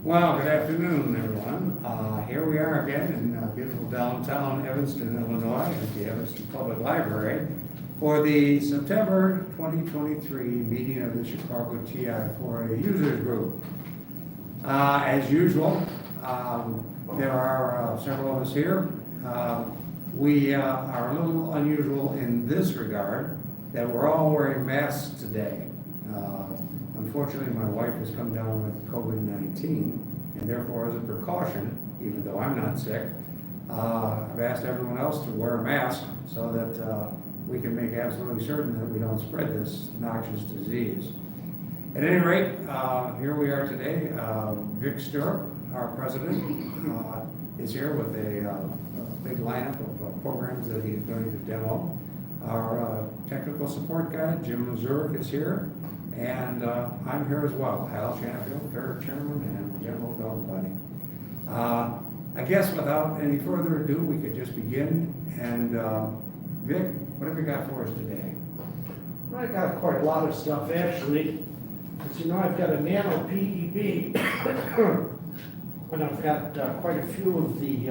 Well, good afternoon, everyone. Here we are again in beautiful downtown Evanston, Illinois, at the Evanston Public Library for the September 2023 meeting of the Chicago TI4A Users Group. As usual, there are several of us here. We are a little unusual in this regard that we're all wearing masks today. Unfortunately, my wife has come down with COVID-19, and therefore, as a precaution, even though I'm not sick, I've asked everyone else to wear a mask so that we can make absolutely certain that we don't spread this noxious disease. At any rate, here we are today. Vic Stirrup, our president, is here with a big lineup of programs that he's going to demo. Our technical support guy, Jim Mazurek, is here. And I'm here as well, Hal Shanfield, fair chairman and general dog buddy. I guess without any further ado, we could just begin. And Vic, what have you got for us today? I got quite a lot of stuff actually. As you know, I've got a nano PEB, and I've got quite a few of the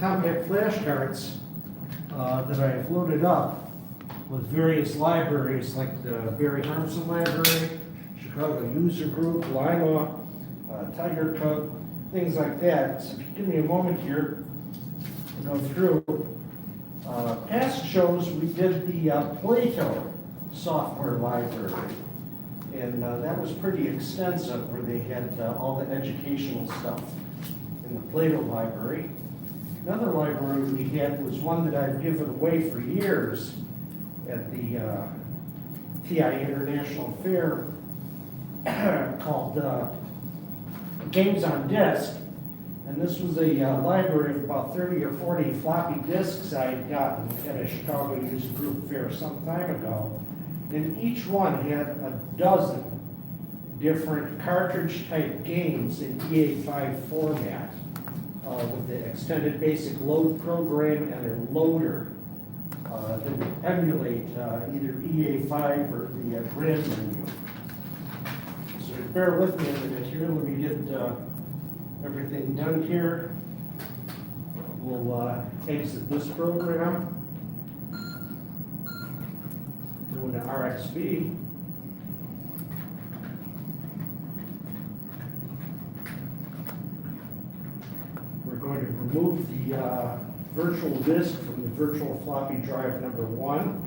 compact flashcards that I've loaded up with various libraries like the Barry Harmson Library, Chicago User Group, Lima, Tiger Cub, things like that. So if you give me a moment here to go through. Past shows we did the Plato software library, and that was pretty extensive where they had all the educational stuff in the Plato library. Another library we had was one that I've given away for years at the TI International Fair called Games on Disk. And this was a library of about 30 or 40 floppy disks I had gotten at a Chicago User Group fair some time ago. And each one had a dozen different cartridge type games in EA5 format with the extended basic load program and a loader that would emulate either EA5 or the grand menu. So bear with me a minute here. Let me get everything done here. We'll exit this program. Go into RXB. We're going to remove the virtual disk from the virtual floppy drive number 1.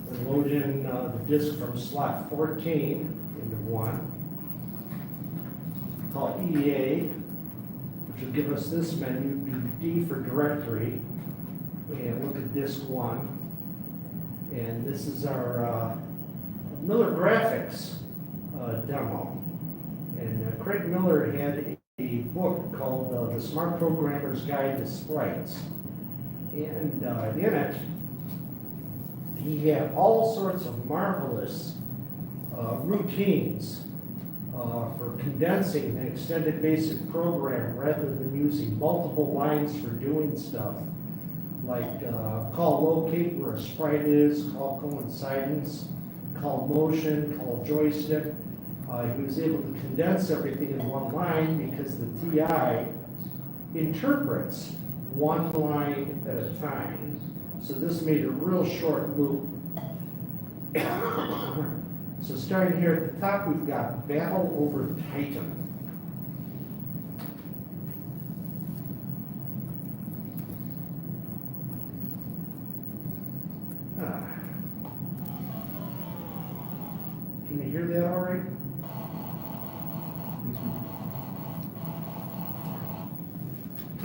And load in the disk from slot 14 into 1. Call it EA, which will give us this menu, do D for directory, and look at disk 1. And this is our Miller Graphics demo. And Craig Miller had a book called The Smart Programmer's Guide to Sprites. And in it, he had all sorts of marvelous routines for condensing the extended basic program rather than using multiple lines for doing stuff. Like call locate where a sprite is, call coincidence, call motion, call joystick. He was able to condense everything in one line because the TI interprets one line at a time. So this made a real short loop. So starting here at the top, we've got Battle Over Titan. Can you hear that all right?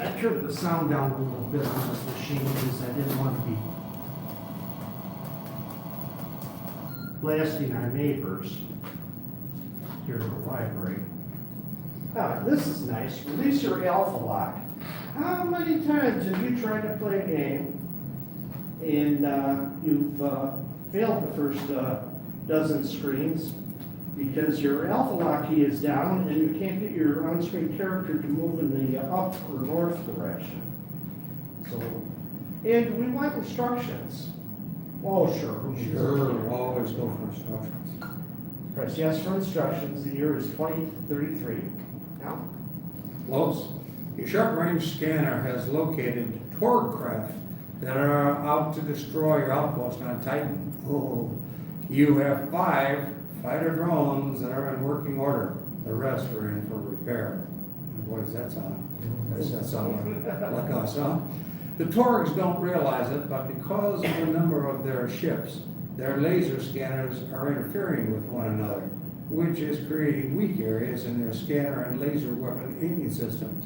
I turned the sound down a little bit on this machine because I didn't want to be blasting our neighbors here in the library. This is nice. Release your alpha lock. How many times have you tried to play a game and you've failed the first dozen screens because your alpha lock key is down and you can't get your on-screen character to move in the up or north direction? So, and we want instructions. Oh, sure. Sure, always go for instructions. Press yes for instructions. The year is 2033. Now, Close. Your short-range scanner has located Torg craft that are out to destroy your outpost on Titan. Oh, you have 5 fighter drones that are in working order. The rest are in for repair. And what does that sound? Does that sound like us, huh? The Torgs don't realize it, but because of the number of their ships, their laser scanners are interfering with one another, which is creating weak areas in their scanner and laser weapon aiming systems.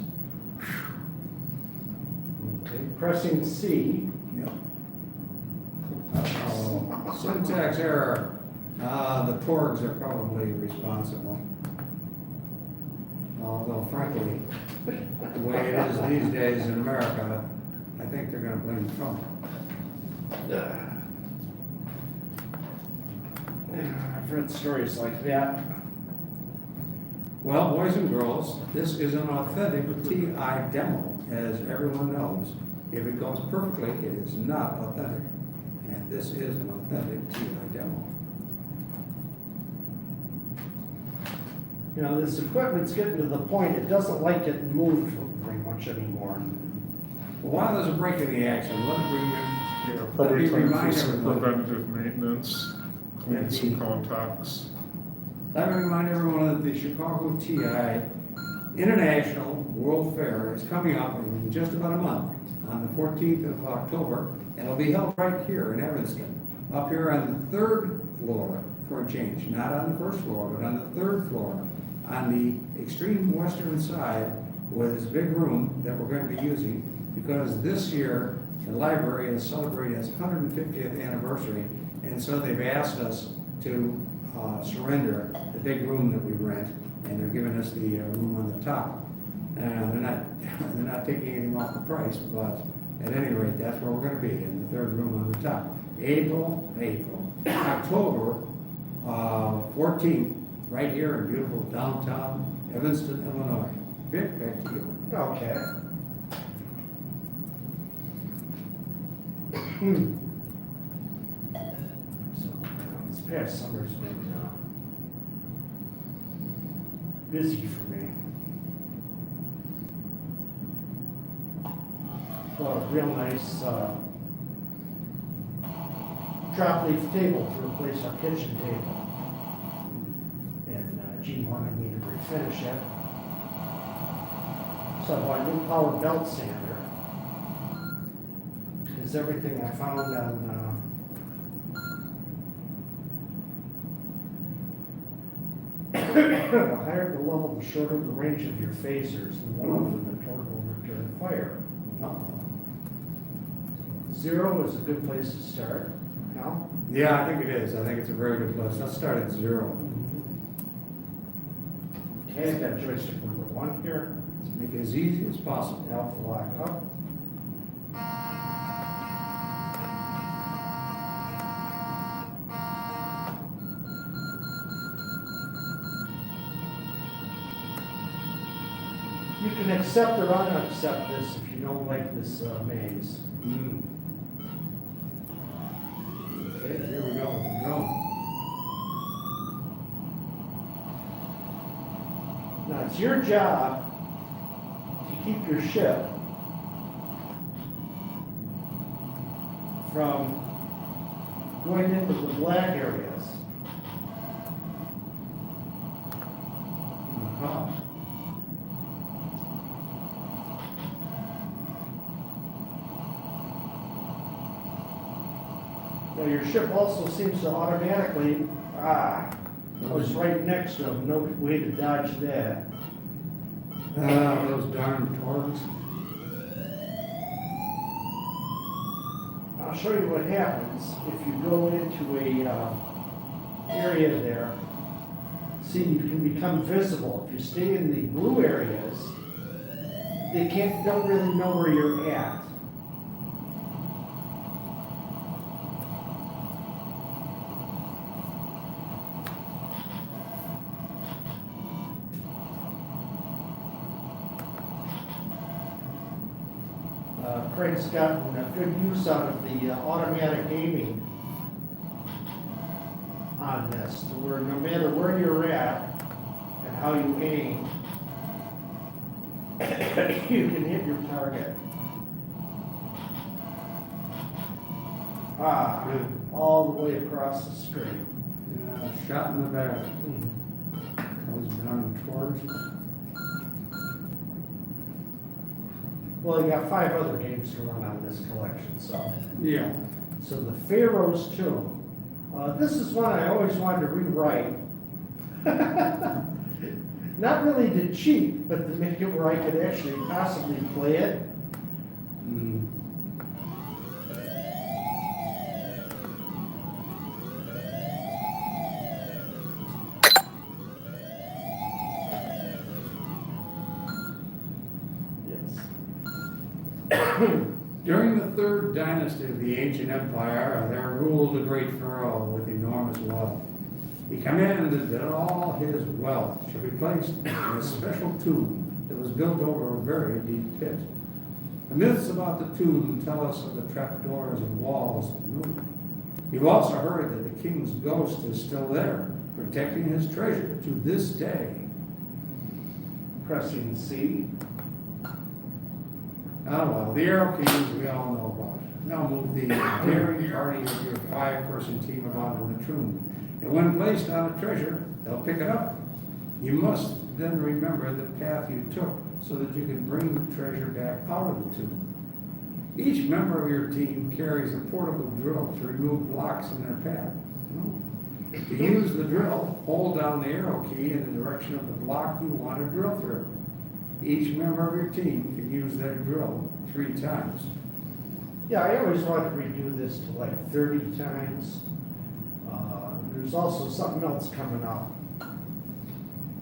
okay, pressing C. Yep. Uh-oh. Syntax error. The Torgs are probably responsible. Although frankly, the way it is these days in America, I think they're gonna blame Trump. I've read stories like that. Well, boys and girls, this is an authentic TI demo, as everyone knows. If it goes perfectly, it is not authentic. And this is an authentic TI demo. You know, this equipment's getting to the point, it doesn't like getting moved very much anymore. Well, while there's a break in the action, let me Yeah, probably time for remind some everyone. preventative maintenance, clean And some the- contacts. Let me remind everyone that the Chicago TI International World Fair is coming up in just about a month, on the 14th of October, and it'll be held right here in Evanston, up here on the 3rd floor for a change, not on the 1st floor, but on the 3rd floor, on the extreme western side with this big room that we're going to be using, because this year the library is celebrating its 150th anniversary, and so they've asked us to surrender the big room that we rent, and they're giving us the room on the top. They're not taking anything off the price, but at any rate, that's where we're going to be, in the 3rd room on the top. October 14th, right here in beautiful downtown Evanston, Illinois. Vic, back to you. Okay. So, this past summer's been busy for me. Bought a real nice drop leaf table to replace our kitchen table. And Gene wanted me to refinish it. So I bought a new power belt sander. Because everything I found on the higher the level, the shorter the range of your phasers, the more often the torque will return fire. Zero is a good place to start. Now, Yeah, I think it is. I think it's a very good place. Let's start at 0. okay, I've got joystick number 1 here. Let's make it as easy as possible. Alpha lock up. You can accept or unaccept this if you don't like this maze. Okay, here we go. Now, it's your job to keep your ship from going into the black areas. Uh-huh. Now, your ship also seems to automatically, I was right next to him, no way to dodge that. Those darn torques. I'll show you what happens if you go into a area there. See, you can become visible. If you stay in the blue areas, they don't really know where you're at. Craig's gotten a good use out of the automatic aiming on this, to where no matter where you're at and how you aim, you can hit your target. All the way across the screen. Yeah, shot in the back. Goes down towards. Well, you got 5 other games to run on this collection, so. Yeah. So the Pharaoh's Tomb. This is one I always wanted to rewrite. Not really to cheat, but to make it where I could actually possibly play it. Mm. Yes. During the third dynasty of the ancient empire, there ruled a great pharaoh with enormous wealth. He commanded that all his wealth should be placed in a special tomb that was built over a very deep pit. The myths about the tomb tell us of the trapdoors and walls that move. You've also heard that the king's ghost is still there, protecting his treasure to this day. Pressing C. Oh, well, the arrow keys we all know about. Now move the daring party of your 5-person team about in the tomb. And when placed on a treasure, they'll pick it up. You must then remember the path you took so that you can bring the treasure back out of the tomb. Each member of your team carries a portable drill to remove blocks in their path. To use the drill, hold down the arrow key in the direction of the block you want to drill through. Each member of your team can use their drill 3 times. Yeah, I always wanted to redo this to like 30 times. There's also something else coming up.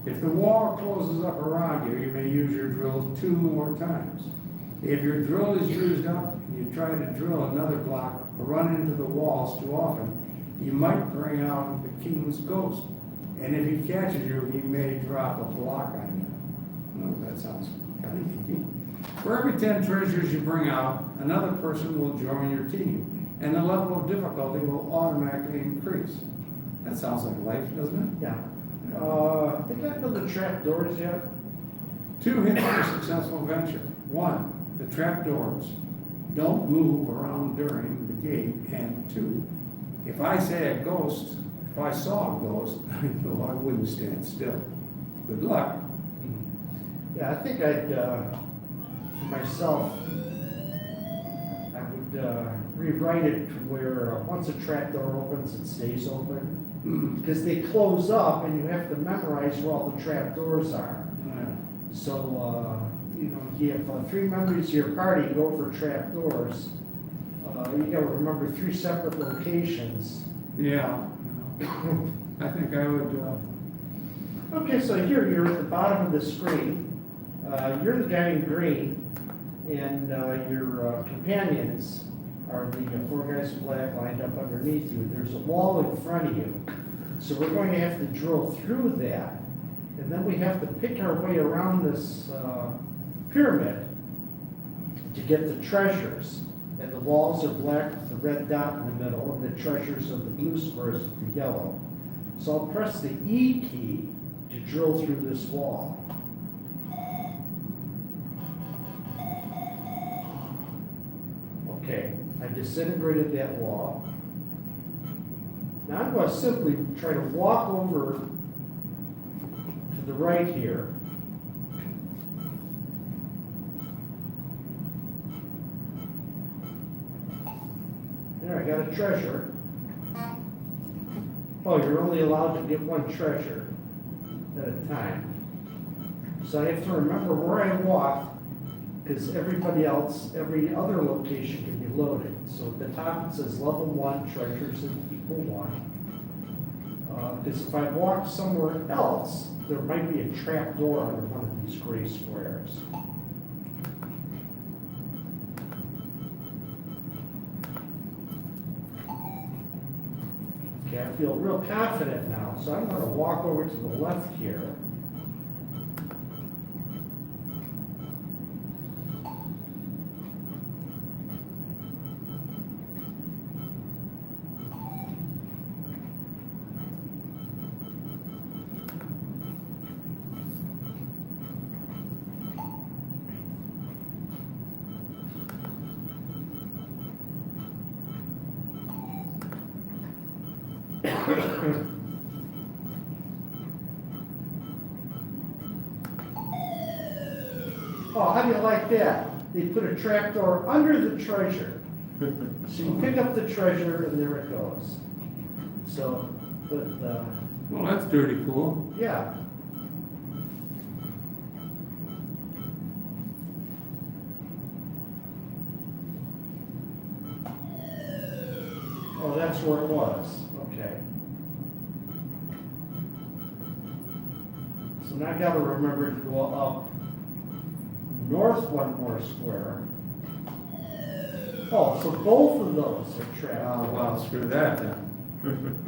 If the wall closes up around you, you may use your drill 2 more times. If your drill is used up and you try to drill another block or run into the walls too often, you might bring out the king's ghost. And if he catches you, he may drop a block on you. Oh, that sounds kind of geeky. For every 10 treasures you bring out, another person will join your team, and the level of difficulty will automatically increase. That sounds like life, doesn't it? Yeah. I think I know the trapdoors yet. 2 hints for a successful venture. 1, the trapdoors. Don't move around during the gate. And 2, if I saw a ghost, I know I wouldn't stand still. Good luck. Yeah, I think I'd, for myself, I would rewrite it to where once a trapdoor opens, it stays open. Because they close up and you have to memorize where all the trapdoors are. So, you have 3 members of your party go for trapdoors. You gotta remember 3 separate locations. Yeah. I think I would, Okay, so here you're at the bottom of the screen. You're the guy in green, and your companions are the 4 guys in black lined up underneath you. There's a wall in front of you. So we're going to have to drill through that. And then we have to pick our way around this pyramid to get the treasures. And the walls are black with the red dot in the middle, and the treasures are the blue squares with the yellow. So I'll press the E key to drill through this wall. Okay, I disintegrated that wall. Now I'm going to simply try to walk over to the right here. There, I got a treasure. Oh, you're only allowed to get 1 treasure at a time. So I have to remember where I walked, because everybody else, every other location can be loaded. So at the top it says level 1, treasures equal 1. Because if I walk somewhere else, there might be a trap door under one of these gray squares. Okay, I feel real confident now, so I'm going to walk over to the left here. Oh, how do you like that? They put a trapdoor under the treasure. So you pick up the treasure and there it goes. So, but, Well, that's dirty cool. yeah. Oh, that's where it was, okay. So now I gotta remember to go up north one more square. Oh, so both of those are trapped. Well, screw that then.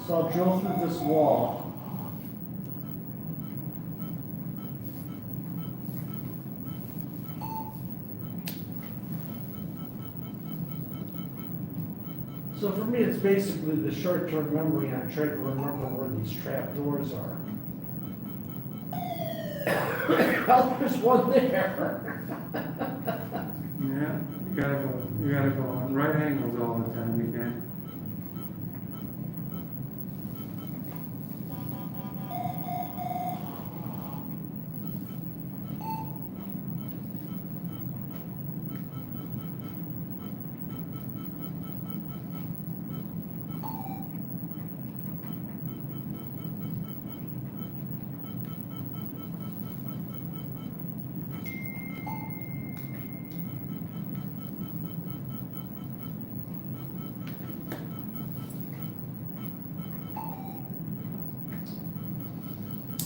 So I'll drill through this wall. So for me, it's basically the short-term memory. I try to remember where these trap doors are. Oh, there's one there. Yeah, you gotta go on right angles all the time, you can't.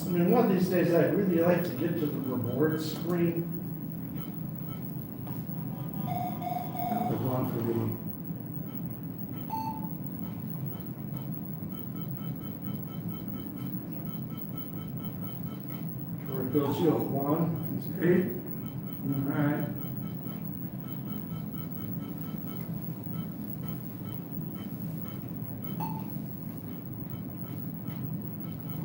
I mean, one of these days, I'd really like to get to the reward screen. We're going for the, Where it goes, you have one. it's 8. All right.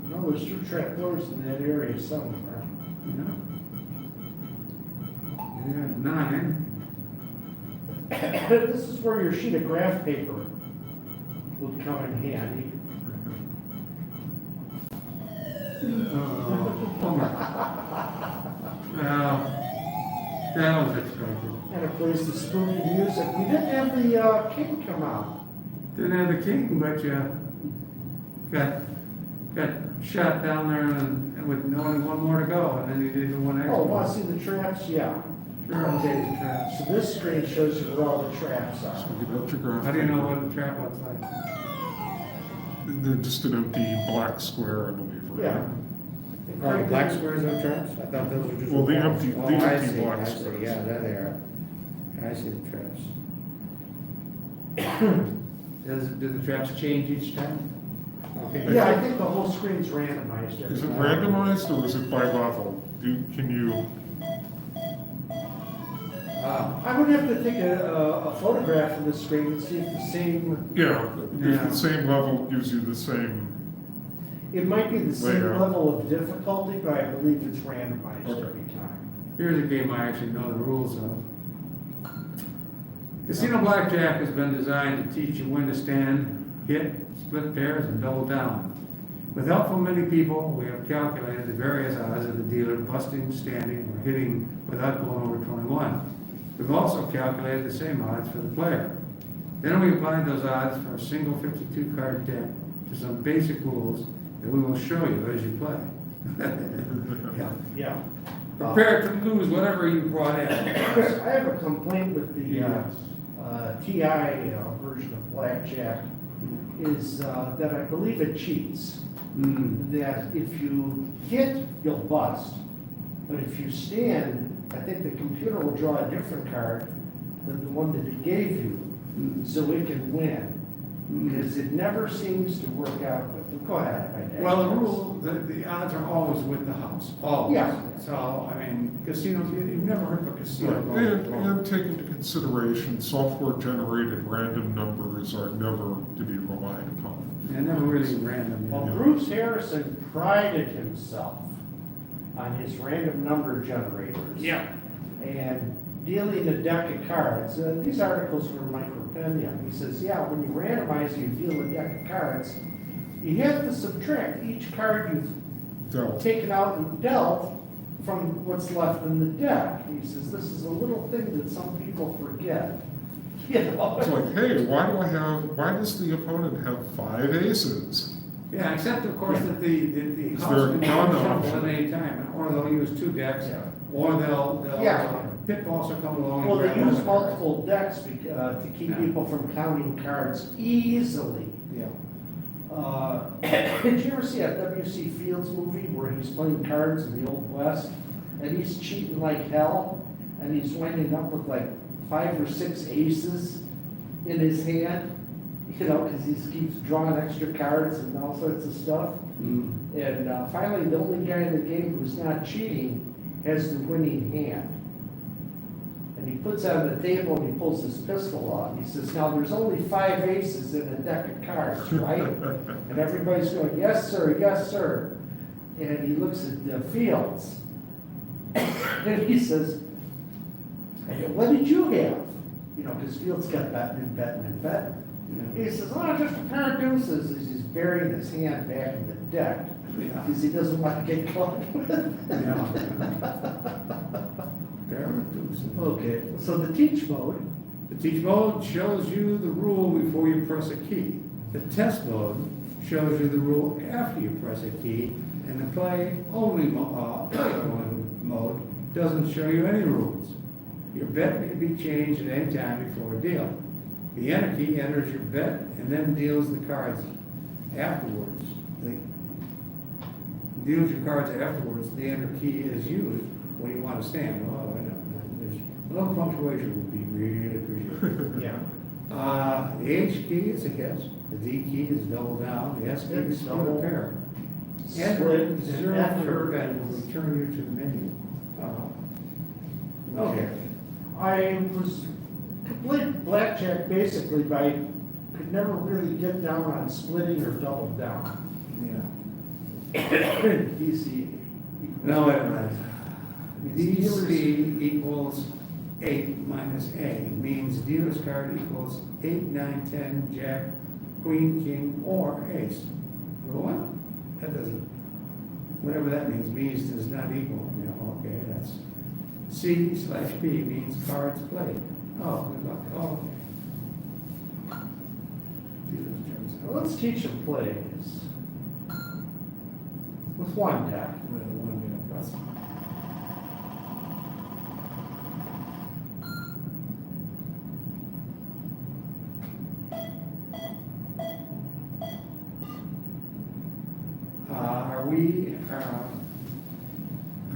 No, there's 2 trap doors in that area somewhere. Yeah. You got 9. This is where your sheet of graph paper would come in handy. Oh, bummer. Well, that was expected. And it plays the spooky music. We didn't have the king come out. Didn't have the king, but you got shot down there and with only one more to go, and then you did the one extra. Oh, want to see the traps? Yeah. Sure, I'll take the traps. So this screen shows you where all the traps are. So get out your graph. How do you know what the trap looks like? They're just an empty black square, I believe, right? Yeah. Oh, black squares are traps? I thought those were just. Well, the walls. empty- Oh, the I empty see, black I see, squares. yeah, there they are. I see the traps. Do the traps change each time? Okay. Yeah, I think the whole screen's randomized. every Is it time. randomized or is it by level? Can you, I would have to take a photograph of the screen and see if the same, yeah, if Yeah. the same level gives you the same, it might be the same Layer. level of difficulty, but I believe it's randomized Okay. every time. Here's a game I actually know the rules of. Casino Blackjack has been designed to teach you when to stand, hit, split pairs, and double down. With help from many people, we have calculated the various odds of the dealer busting, standing, or hitting without going over 21. We've also calculated the same odds for the player. Then we applied those odds for a single 52-card deck to some basic rules that we will show you as you play. Yeah. Yeah. Prepare to lose whatever you brought in. I have a complaint with the Yes. TI version of blackjack, is that I believe it cheats. That if you hit, you'll bust. But if you stand, I think the computer will draw a different card than the one that it gave you, so it can win. Because it never seems to work out with them. Go ahead. I digress. Well, the rule, the odds are always with the house, always. Yeah. So, I mean, casinos, you've never heard of a casino and, going wrong. and take into consideration, software-generated random numbers are never to be relied upon. They're never really random. you Well, know. Bruce Harrison prided himself on his random number generators. Yeah. And dealing a deck of cards. These articles were in Micropendia. He says, yeah, when you randomize, you deal a deck of cards, you have to subtract each card you've Dealt. taken out and dealt from what's left in the deck. He says, this is a little thing that some people forget. You know? It's like, hey, why does the opponent have 5 aces? Yeah, except of course that the Is house there can a be non shuffled option? at any time, or they'll use 2 decks, or they'll, Yeah. pitfalls will come along. Well, and they grab use another card. multiple decks to keep Yeah. people from counting cards easily. Yeah. Did you ever see that W.C. Fields movie where he's playing cards in the Old West? And he's cheating like hell, and he's winding up with like 5 or 6 aces in his hand, you know, because he keeps drawing extra cards and all sorts of stuff. Mm. And finally, the only guy in the game who's not cheating has the winning hand. And he puts it on the table and he pulls his pistol out. He says, now there's only 5 aces in a deck of cards, right? And everybody's going, yes, sir, yes, sir. And he looks at the Fields. And he says, "Hey, what did you have?" You know, because Fields kept betting and betting and betting. Yeah. He says, oh, just a pair of deuces. As he's burying his hand back in the deck Yeah. because he doesn't want to get caught with it. There it is. Okay, so the teach mode, The teach mode shows you the rule before you press a key. The test mode shows you the rule after you press a key, and the play only mode doesn't show you any rules. Your bet may be changed at any time before a deal. The enter key enters your bet and then deals the cards afterwards. Deals your cards afterwards. The enter key is used when you want to stand. Oh, I don't know. There's a little punctuation would be really appreciated. yeah. The H key is a guess. The D key is double down. The S key is split a pair. Split, Zero after- for bet will return you to the menu. Okay. I was complete blackjack basically by, could never really get down on splitting or double down. Yeah. DC. No, wait a minute. DC equals 8 minus A, means dealer's card equals 8, 9, 10, jack, queen, king, or ace. Well, what? That doesn't, whatever that means does not equal, you know, okay, that's. C/P means cards played. Oh, good luck, oh. Dealer's turns. Well, let's teach them plays. With one deck. Well, 1 minute plus.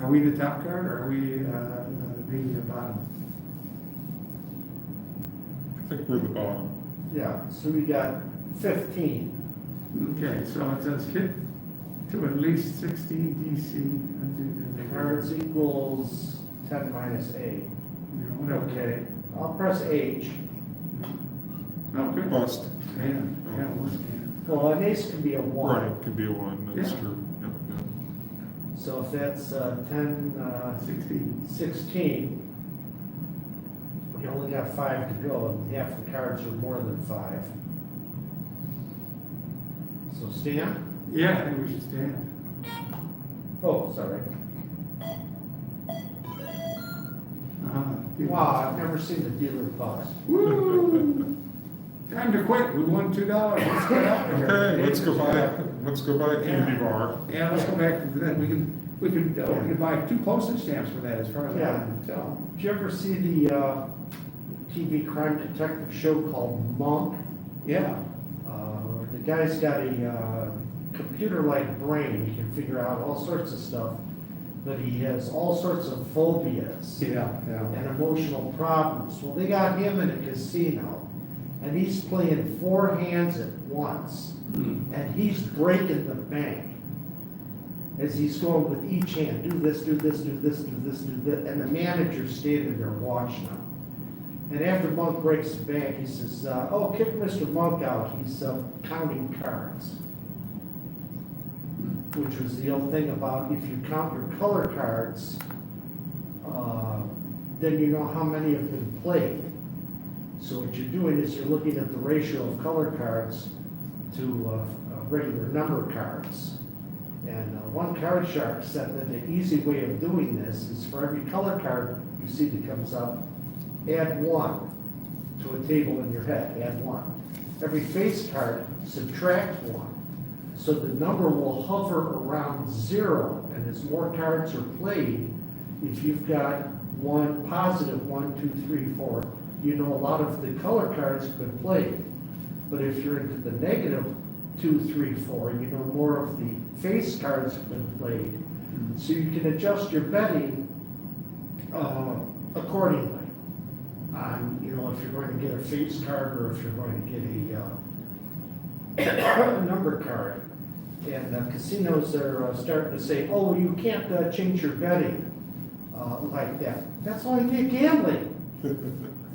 Are we the top card or are we the bottom? I think we're the bottom. Yeah, so we got 15. Okay, so it says hit to at least 60 DC. Cards equals 10 minus A. Okay. Okay, I'll press H. Okay. Bust. Yeah, yeah, Well, an ace could be a 1. Right, could be a 1, that's Yeah. true. Yeah, yeah. So if that's 10, 16. 16, we only got 5 to go, and half the cards are more than 5. So stand? Yeah, I think we should stand. Oh, sorry. Uh-huh. Wow, I've never seen the dealer bust. Woo! Time to quit. We won $2. Let's get out of here. Okay, let's go buy a candy Yeah. bar. Yeah, let's go back to that. We can buy 2 postage stamps for that, as far as I Yeah. can tell. Did you ever see the TV crime detective show called Monk? Yeah. The guy's got a computer-like brain. He can figure out all sorts of stuff, but he has all sorts of phobias Yeah, yeah. and emotional problems. Well, they got him in a casino, and he's playing 4 hands at once, and he's breaking the bank as he's going with each hand. Do this, do this, do this, do this, do this, and the manager's standing there watching him. And after Monk breaks the bank, he says, "Oh, kick Mr. Monk out. He's counting cards." Which was the old thing about if you count your color cards, then you know how many have been played. So what you're doing is you're looking at the ratio of color cards to regular number cards. And one card shark said that the easy way of doing this is for every color card you see that comes up, add 1 to a table in your head, add 1. Every face card, subtract 1. So the number will hover around 0, and as more cards are played, if you've got one positive 1, 2, 3, 4, you know a lot of the color cards have been played. But if you're into the negative 2, 3, 4, you know more of the face cards have been played. So you can adjust your betting accordingly. On, you know, if you're going to get a face card or if you're going to get a number card. And casinos are starting to say, oh, you can't change your betting like that. That's why you get gambling.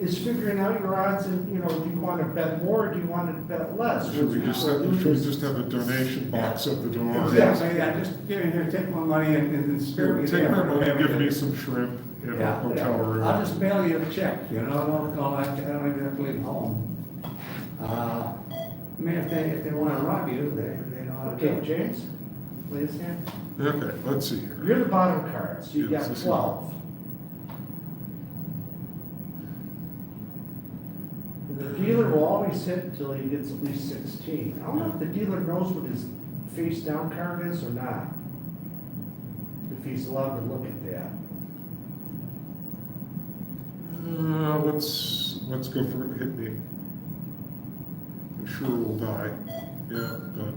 Is figuring out your odds and, you know, do you want to bet more or do you want to bet less? Should we just have a donation box at the door? Exactly, yeah, just here, take my money and spare me. Take my money, give me some shrimp in a hotel room. I'll just mail you a check, you know, I don't even have to leave home. I mean, if they want to rob you, they know how to do Okay, it. James, lay his hand. Okay, let's see here. You're the bottom cards, you Yes, got this is- 12. The dealer will always hit until he gets at least 16. I don't know if the dealer knows what his face down card is or not. If he's allowed to look at that. Let's go for it, hit me. I'm sure we'll die. Yeah, done.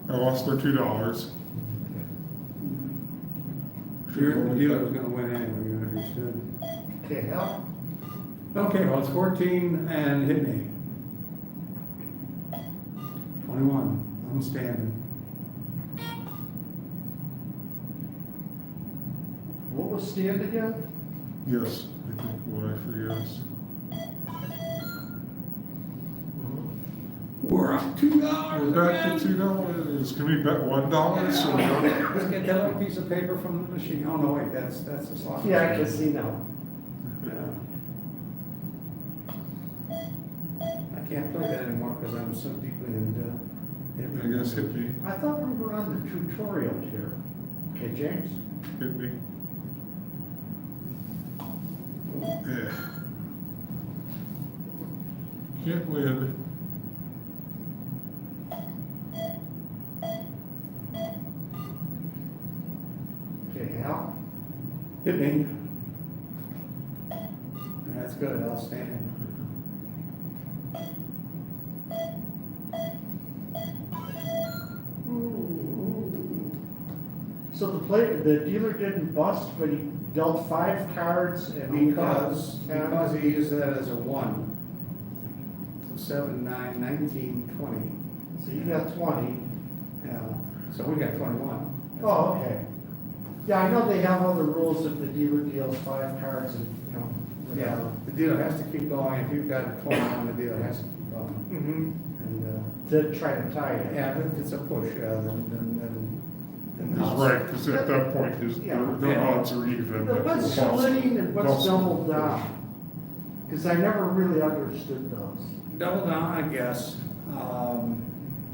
I lost their $2. Your dealer was gonna win anyway, even if he stood. Okay, help. Okay, well, it's 14 and hit me. 21, I'm standing. What was stand again? Yes, I think Y for yes. We're up $2 We're back again. to $2. Can we bet $1 so we don't? Let's get that little piece of paper from the machine. Oh, no, wait, that's a slot. Yeah, casino. Yeah. I can't play that anymore because I'm so deeply into. I guess hit me, I thought we were on the tutorial here. Okay, James? hit me. Yeah. Can't win. Okay, Hal? Hit me. That's good, I'll stand. So the dealer didn't bust, but he dealt 5 cards and Because he used that as a 1. So 7, 9, 19, 20. So you got 20. Yeah, so we got 21. Oh, okay. Yeah, I know they have other rules if the dealer deals 5 cards and, you know, Yeah, whatever. the dealer has to keep going. If you've got a 21, the dealer has to keep going. Mm-hmm. And, To try to tie it. yeah, if it's a push, then He's right, because at that point, their odds are even. What's splitting and what's double down? Because I never really understood those. Double down, I guess,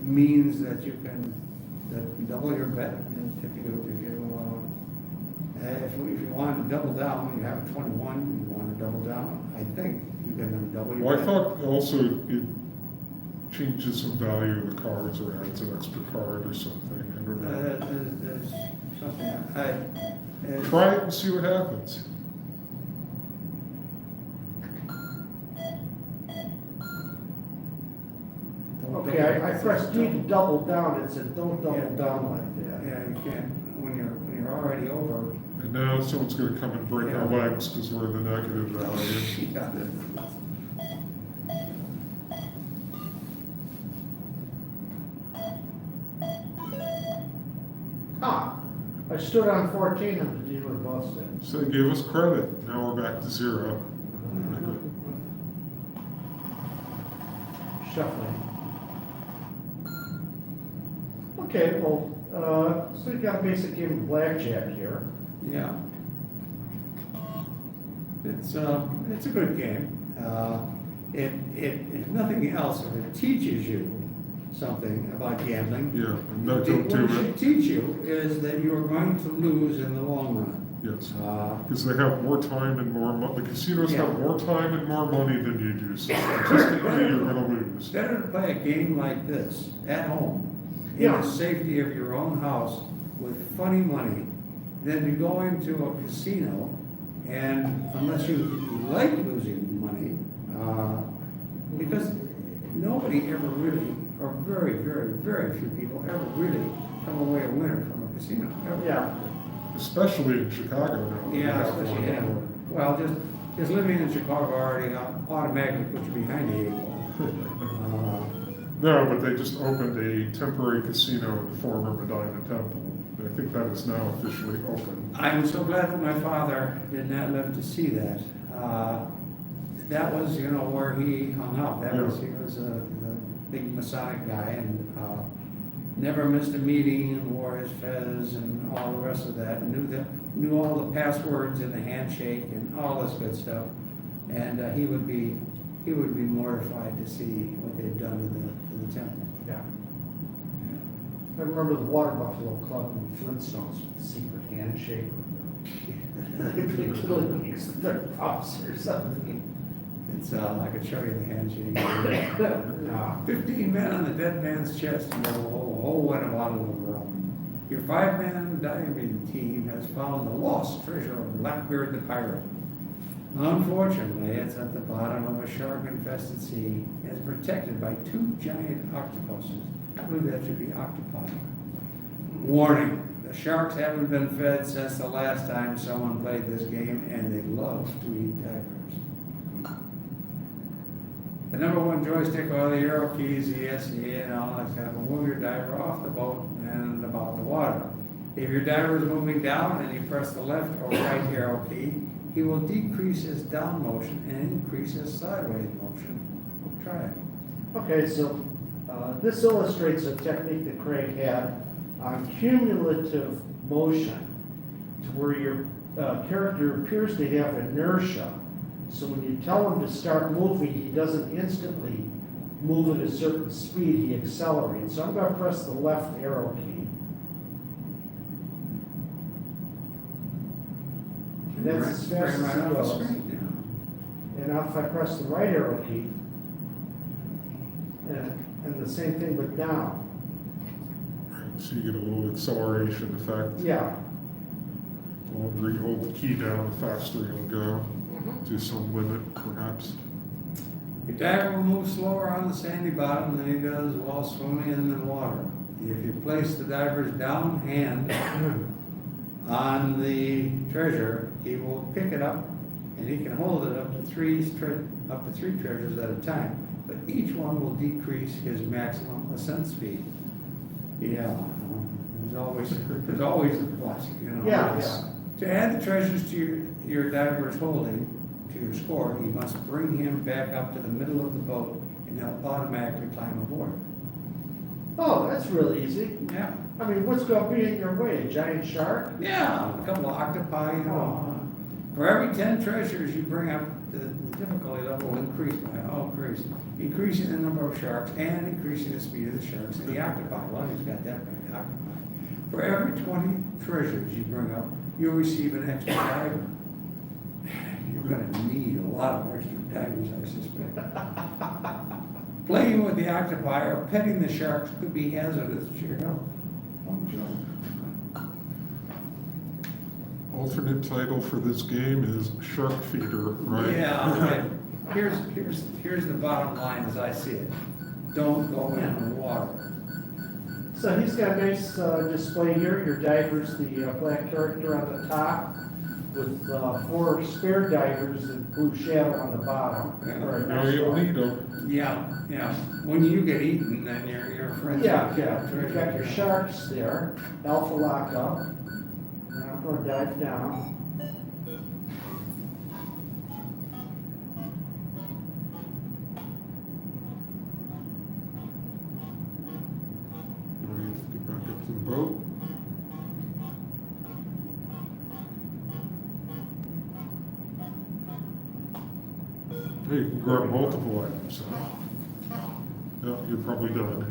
means that you can double your bet. If you wanted to double down, you have a 21, you want to double down, I think you can then double your Well, I bet. thought also it changes some value of the cards or adds an extra card or something, I don't know. There's something, Try it and see what happens. Okay, I pressed D to double down, it said don't double down like that. Yeah, you can't, when you're already over. And now someone's gonna come and break our legs because we're in the negative value. Yeah. I stood on 14 and the dealer busted. So they gave us credit, now we're back to 0. Shuffling. Okay, well, so you got a basic game of blackjack here. Yeah. It's a good game. If nothing else, if it teaches you something about gambling. Yeah, and don't What do it should it. teach you is that you are going to lose in the long run. Yes, Uh, because they have more time and more the casinos Yeah. have more time and more money than you do, so statistically you're gonna lose. Better to play a game like this at home, in Yeah. the safety of your own house, with funny money, than to go into a casino and, unless you like losing money, because nobody ever really, or very, very, very few people ever really come away a winner from a casino, ever. Yeah, Especially in Chicago now. Yeah, They have especially, one yeah. anywhere. Well, just living in Chicago already automatically puts you behind the eight ball. No, but they just opened a temporary casino in the former Medina Temple. I think that is now officially open. I'm so glad that my father did not live to see that. That was, where he hung out. He was a big Masonic guy and never missed a meeting and wore his fez and all the rest of that. Knew all the passwords in the handshake and all this good stuff. And he would be mortified to see what they'd done to the temple. yeah. I remember the Water Buffalo Club in Flintstones with the secret handshake. Little leagues with their pups or something. It's I could show you the handshake. No. 15 men on the dead man's chest and a whole wet bottle of rum. Your 5-man diving team has found the lost treasure of Blackbeard the pirate. Unfortunately, it's at the bottom of a shark-infested sea and is protected by 2 giant octopuses. I believe that should be octopi. Warning, the sharks haven't been fed since the last time someone played this game, and they love to eat divers. The #1 joystick or the arrow keys, the SDA and all that stuff will move your diver off the boat and about the water. If your diver is moving down and you press the left or right arrow key, he will decrease his down motion and increase his sideways motion. Try it. Okay, so this illustrates a technique that Craig had on cumulative motion, to where your character appears to have inertia. So when you tell him to start moving, he doesn't instantly move at a certain speed, he accelerates. So I'm going to press the left arrow key. And that's as fast as Right it off the goes. screen now. And now if I press the right arrow key, and the same thing but down. So you get a little acceleration effect. Yeah. The longer you hold the key down, the faster you'll go to some limit, perhaps. Your diver will move slower on the sandy bottom than he does while swimming in the water. If you place the diver's down hand on the treasure, he will pick it up, and he can hold it up to three treasures at a time. But each one will decrease his maximum ascent speed. Yeah, there's always a plus, Yeah, Yes. To add the treasures to your diver's holding to your score, you must bring him back up to the middle of the boat, and he'll automatically climb aboard. Oh, that's really easy. Yeah. I mean, what's going to be in your way? A giant shark? Yeah, a couple of octopi, For every 10 treasures you bring up, the difficulty level will increase increasing the number of sharks and increasing the speed of the sharks and the octopi. Well, he's got that many octopi. For every 20 treasures you bring up, you'll receive an extra diver. You're going to need a lot of extra divers, I suspect. Playing with the octopi or petting the sharks could be hazardous to your health. Don't joke. Alternate title for this game is Shark Feeder, right? Yeah, right. Here's the bottom line as I see it. Don't go in the water. So he's got a nice display here. Your diver's the black character on the top with 4 spare divers and blue shadow on the bottom. Yeah. Very Now nice you'll one. need them. Yeah. When you get eaten, then your friends. Yeah. You've got your sharks there, alpha lockup. And I'm going to dive down. Now you have to get back up to the boat. Hey, you can grab multiple items, huh? Yeah, you're probably done.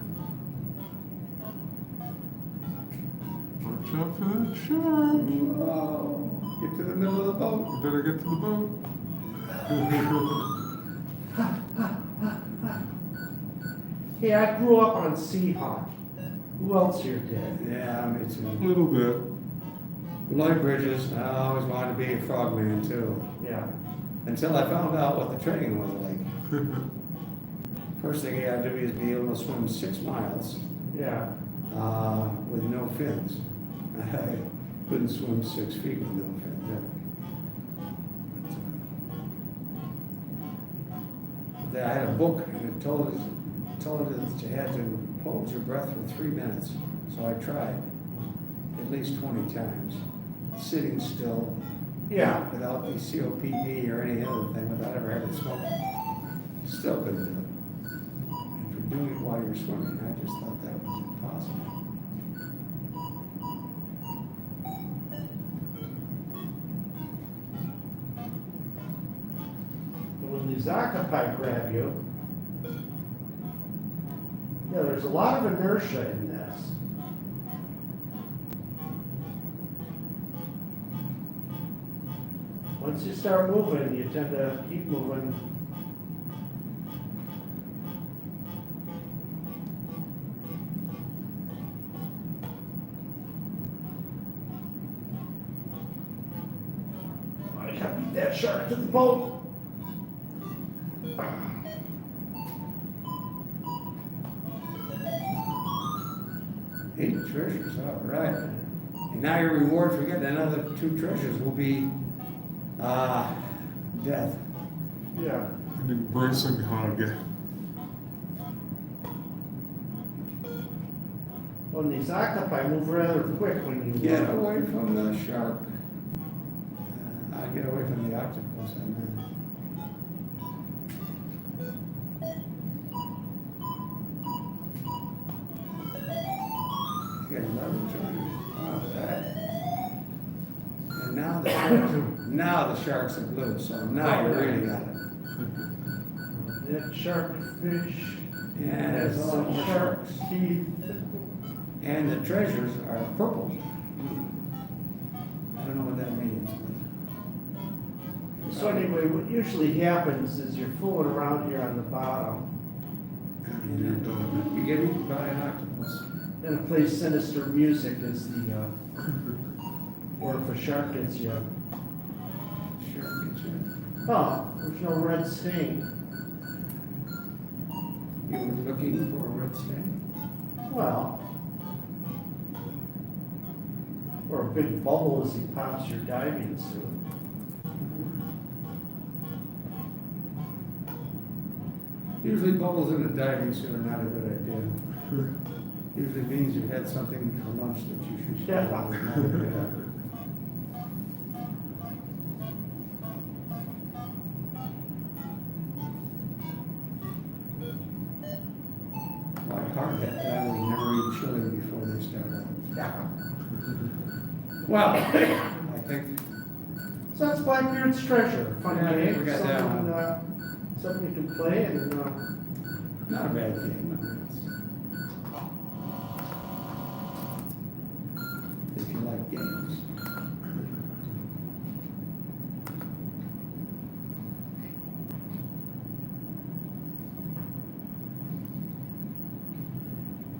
Watch out for that shark. Oh, get to the middle of the boat. You better get to the boat. Hey, I grew up on Seahawk. Who else here did? Yeah, me A too. little bit. Lloyd Bridges, I always wanted to be a frogman too, Yeah. until I found out what the training was like. First thing you gotta do is be able to swim 6 miles, Yeah. with no fins. I couldn't swim 6 feet with no fins. I had a book and it told us that you had to hold your breath for 3 minutes. So I tried at least 20 times, sitting still, Yeah. without the COPD or any other thing, without ever having smoked. Still couldn't do it. And for doing it while you're swimming, I just thought that was impossible. When these octopi grab you, yeah, there's a lot of inertia in this. Once you start moving, you tend to keep moving. I gotta beat that shark to the boat. Eight treasures, all right. And now your reward for getting another 2 treasures will be, death. Yeah. An embracing hug. Well, these octopi move rather quick when you Get away from the shark. I get away from the octopus, I mean. Get 11 treasures. Oh, that. And now the sharks are blue, so now you really got it. that shark fish And there's a lot more shark sharks. teeth. And the treasures are purple. I don't know what that means, but. So anyway, what usually happens is you're fooling around here on the bottom, And you're done. You get eaten by an octopus. and it plays sinister music as the, or if a shark gets you. Sure, get you. Oh, there's no red stain. You were looking for a red stain? Well, or a big bubble as he pops your diving suit. Usually bubbles in a diving suit are not a good idea. Usually means you had something for lunch that you should Yeah. swallow. Not a good idea. My hard hat guy was never eat chili before they started. Yeah. Well, I think, So that's Blackbeard's Treasure, fun Yeah, we game, got that something, one. something you can play and, not a bad game. If you like games.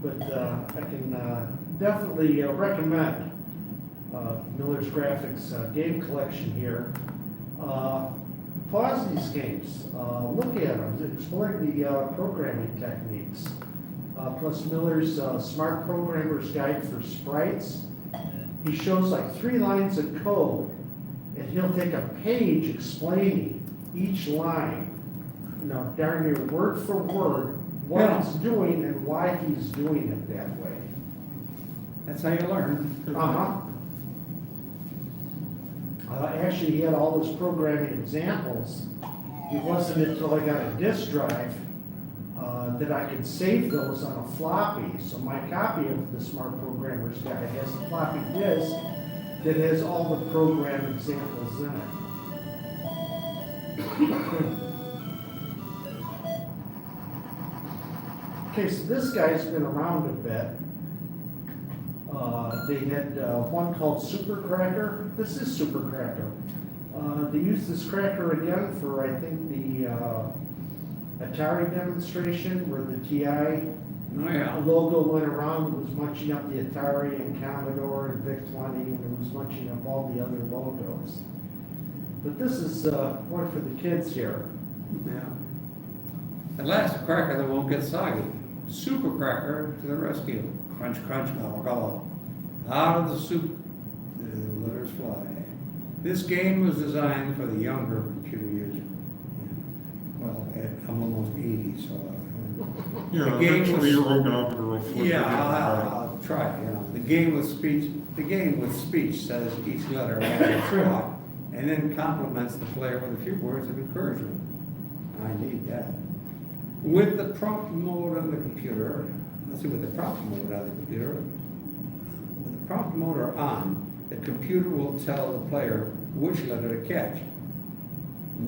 but, I can, definitely recommend, Miller's Graphics, game collection here. Pause these games, look at them, explore the, programming techniques. Plus Miller's, Smart Programmer's Guide for Sprites. He shows like 3 lines of code, and he'll take a page explaining each line, you know, darn near word for word, what Yeah. it's doing and why he's doing it that way. That's how you learn. Uh-huh. Actually, he had all his programming examples. It wasn't until I got a disk drive that I could save those on a floppy. So my copy of the Smart Programmer's Guide has a floppy disk that has all the program examples in it. Okay, so this guy's been around a bit. They had one called Super Cracker. This is Super Cracker. They used this cracker again for, I think, the Atari demonstration where the TI Oh, yeah. logo went around. It was munching up the Atari and Commodore and VIC-20, and it was munching up all the other logos. But this is one for the kids here. Yeah. At last, a cracker that won't get soggy. Super cracker to the rescue. Crunch, crunch, gobble, gobble. Out of the soup, the letters fly. This game was designed for the younger computer user. Well, I'm almost 80, so. Yeah, The game eventually was- your odometer will flip. Yeah, again. I'll try, you know. The game with speech says each letter has its spot, and then compliments the player with a few words of encouragement. I need that. With the prompt mode on the computer, let's see, with the prompt mode on the computer, with the prompt motor on, the computer will tell the player which letter to catch.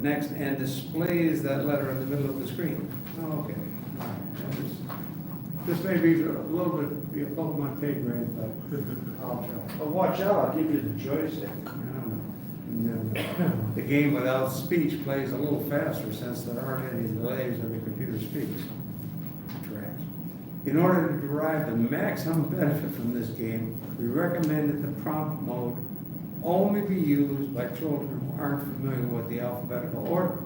Next, and displays that letter in the middle of the screen. Okay. All right. This may be a little bit above my pay grade, but I'll try. Oh, watch out, I'll give you the joystick. No. The game without speech plays a little faster since there aren't any delays when the computer speaks. Trash. In order to derive the maximum benefit from this game, we recommend that the prompt mode only be used by children who aren't familiar with the alphabetical order.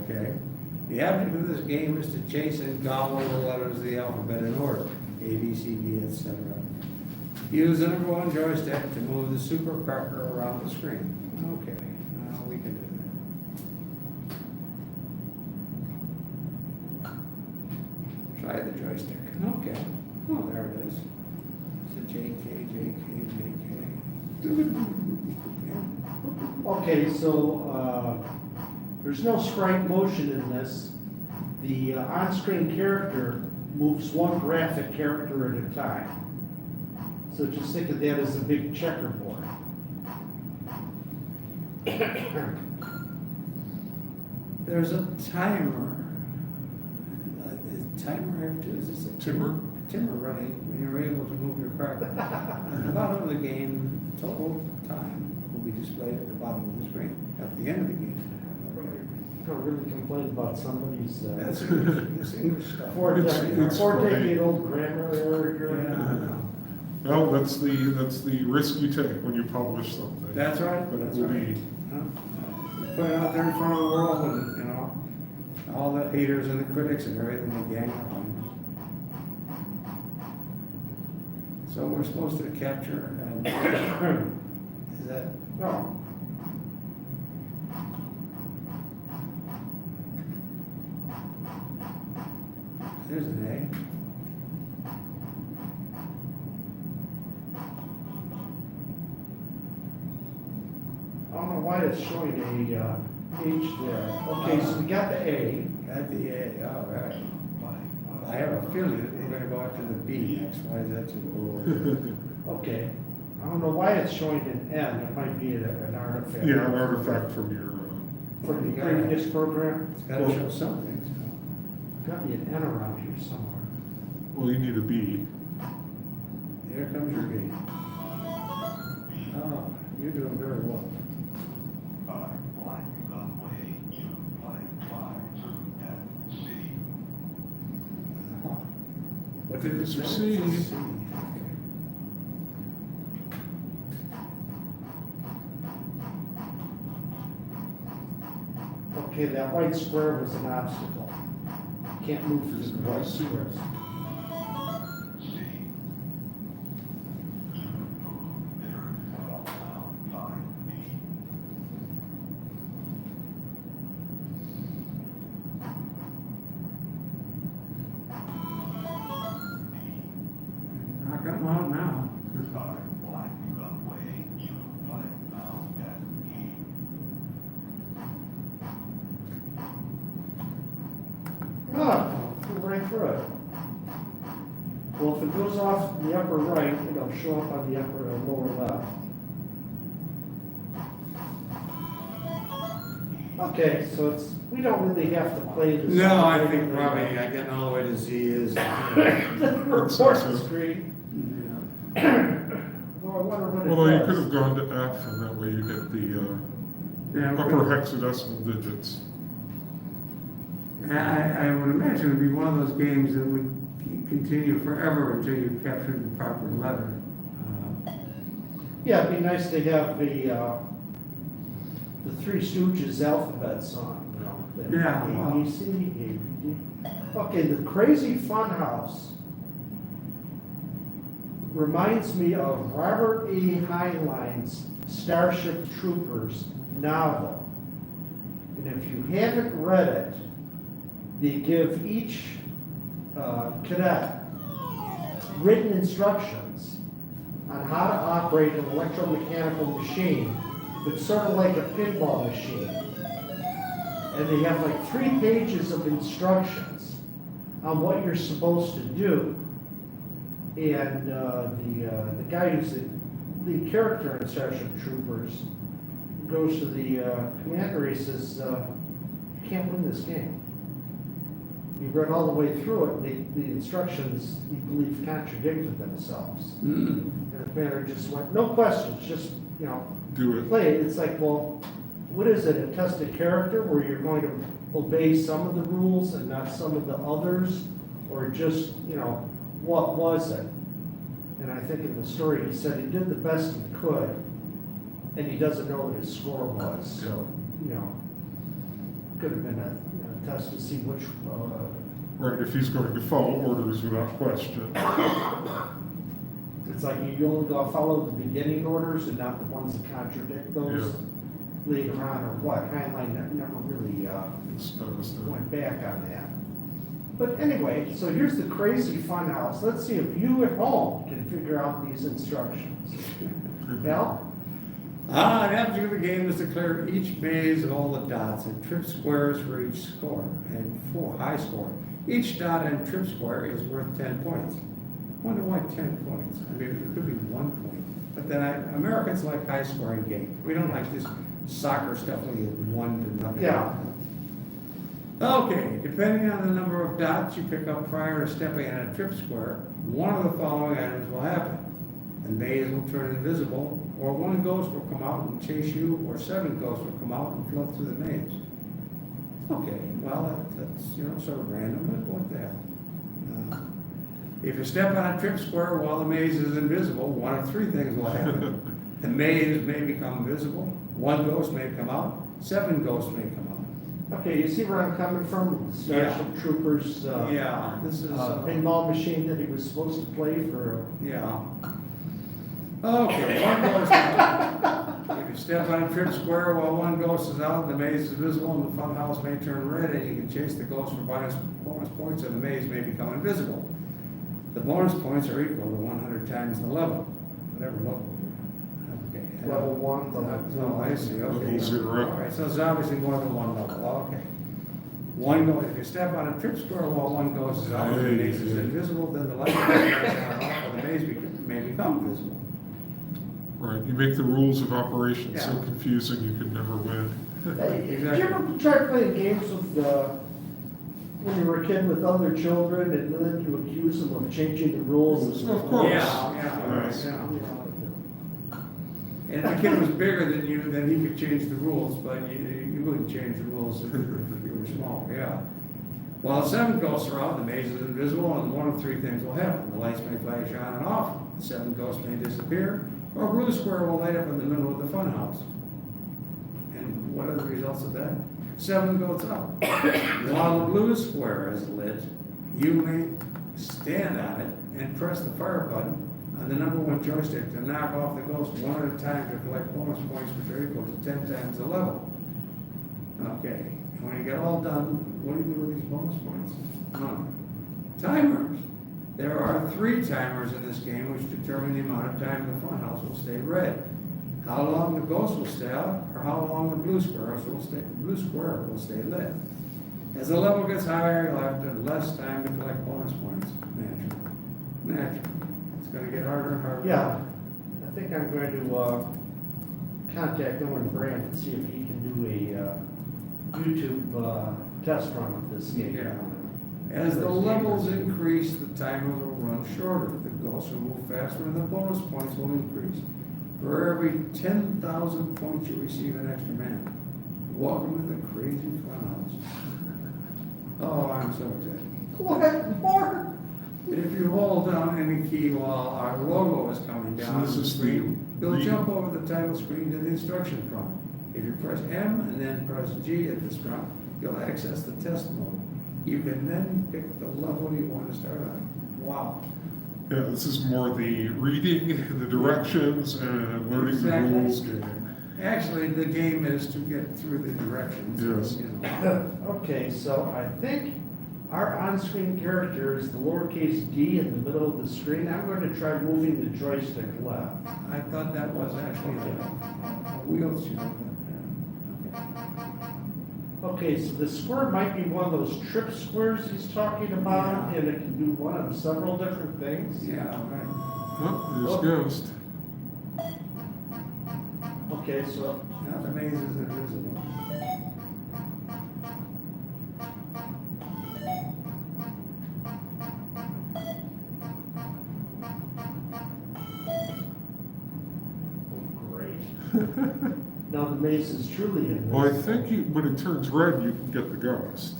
Okay. The object of this game is to chase and gobble the letters of the alphabet in order, A, B, C, D, etc. Use the number 1 joystick to move the super cracker around the screen. Okay, now we can do that. Try the joystick. Okay. Oh, there it is. It's a JK. Okay, so there's no sprite motion in this. The on-screen character moves one graphic character at a time. So just think of that as a big checkerboard. There's a timer. Is timer have to, is this a Timer? Timer running when you're able to move your cracker. At the bottom of the game, total time will be displayed at the bottom of the screen, at the end of the game. Don't really complain about somebody's That's English stuff. It's four-decade-old grammar error here. Yeah. Well, that's the risk you take when you publish something. That's right, But it that's will right. be, Put it out there in front of the world and, you know, all the haters and the critics and everything, they gang up on you. So we're supposed to capture and, is that, No, there's an A. I don't know why it's showing a H there. Okay, so we got the A. Got the A, all right. I have a feeling that we're gonna go after the B next, why is that too? Okay. I don't know why it's showing an N. It might be an artifact. yeah, an artifact from your, From the previous program. It's gotta show something, so. Got to be an N around here somewhere. well, you need a B. Here comes your B. Oh, you're doing very well. What did it say? Succeed. C. Okay, that white square was an obstacle. Can't move through the white squares. Knock them out now. Oh, flew right through it. Well, if it goes off in the upper right, it'll show up on the upper and lower left. Okay, so it's, we don't really have to play this. No, I think probably getting all the way to Z is, Report screen. Well, I wonder what it Although you does. could have gone to F, and that way you get the yeah, upper hexadecimal digits. I would imagine it'd be one of those games that would continue forever until you captured the proper letter. Yeah, it'd be nice to have the Three Stooges alphabet song, you know. the Yeah, A, B, C, A, B, D. Okay, the Crazy Fun House reminds me of Robert E. Heinlein's Starship Troopers novel. And if you haven't read it, they give each cadet written instructions on how to operate an electromechanical machine, but sort of like a pinball machine. And they have like 3 pages of instructions on what you're supposed to do. And the guy who's the lead character in Starship Troopers goes to the commander, he says, you can't win this game. He read all the way through it, and the instructions, he believed, contradicted themselves. And the commander just went, no questions, just, you know, Do it. play it. It's like, well, what is it, a test of character where you're going to obey some of the rules and not some of the others? Or just, you know, what was it? And I think in the story, he said he did the best he could, and he doesn't know what his score was. So, you know, could have been a test to see which, Right, if he's going to follow orders without question. it's like you only go follow the beginning orders and not the ones that contradict those later on, or what? Heinlein never really went back on that. But anyway, so here's the Crazy Fun House. Let's see if you at home can figure out these instructions. Al? The object of the game is to clear each maze of all the dots and trip squares for each score, and for high score. Each dot and trip square is worth 10 points. Wonder why 10 points? I mean, it could be 1 point. But then Americans like high scoring games. We don't like this soccer stuff where you 1 to nothing. Yeah. Okay, depending on the number of dots you pick up prior to stepping in a trip square, one of the following items will happen. The maze will turn invisible, or 1 ghost will come out and chase you, or 7 ghosts will come out and flood through the maze. Okay, well, that's, you know, sort of random, but what the hell? If you step on a trip square while the maze is invisible, 1 of 3 things will happen. The maze may become visible, 1 ghost may come out, 7 ghosts may come out. Okay, you see where I'm coming from? The Starship Troopers Yeah, this is, pinball machine that he was supposed to play for. yeah. Okay, 1 ghost out. If you step on a trip square while 1 ghost is out, the maze is visible and the fun house may turn red and you can chase the ghost for bonus points or the maze may become invisible. The bonus points are equal to 100 times the level, whatever level. Okay. Level 1, Oh, I see, okay. Level 0. All right, so it's obviously more than 1 level, okay. 1 goes, if you step on a trip square while 1 ghost is out, the maze is invisible, then the light goes off, or the maze may become visible. Right, you make the rules of operation so Yeah. confusing you could never win. Hey, did you ever try playing games with, when you were a kid with other children and then you accuse them of changing the rules? Of course. Yeah. And if the kid was bigger than you, then he could change the rules, but you wouldn't change the rules if you were small, yeah. While 7 ghosts are out, the maze is invisible, and 1 of 3 things will happen. The lights may flash on and off, 7 ghosts may disappear, or a blue square will light up in the middle of the fun house. And what are the results of that? 7 goes up. While the blue square is lit, you may stand on it and press the fire button on the number 1 joystick to knock off the ghost 1 at a time to collect bonus points, which are equal to 10 times the level. Okay, and when you get all done, what do you do with these bonus points? Timers. There are 3 timers in this game which determine the amount of time the fun house will stay red. How long the ghost will stay out, or how long the blue square will stay lit. As the level gets higher, you'll have to less time to collect bonus points. Naturally. It's going to get harder and harder. Yeah, I think I'm going to contact Owen Brandt and see if he can do YouTube test run of this game. Yeah. As the levels increase, the timer will run shorter. The ghosts will move faster and the bonus points will increase. For every 10,000 points, you receive an extra man. Welcome to the crazy funhouse. Oh, I'm so excited. What more? If you hold down any key while our logo is coming down So this the is screen, the it'll read- jump over the title screen to the instruction prompt. If you press M and then press G at this prompt, you'll access the test mode. You can then pick the level you want to start on. Wow. Yeah, this is more the reading, the directions, and learning Exactly. the rules game. Actually, the game is to get through the directions. Yes. You know. Okay, so I think our on-screen character is the lowercase d in the middle of the screen. I'm going to try moving the joystick left. I thought that was actually the wheelchair. Okay, so the square might be one of those trip squares he's talking about, Yeah. and it can do one of several different things. Yeah, right. Oh, there's Ghost. Okay, so Now the maze is invisible. great. Now the maze is truly in. Well, I think you, when it turns red, you can get the ghost.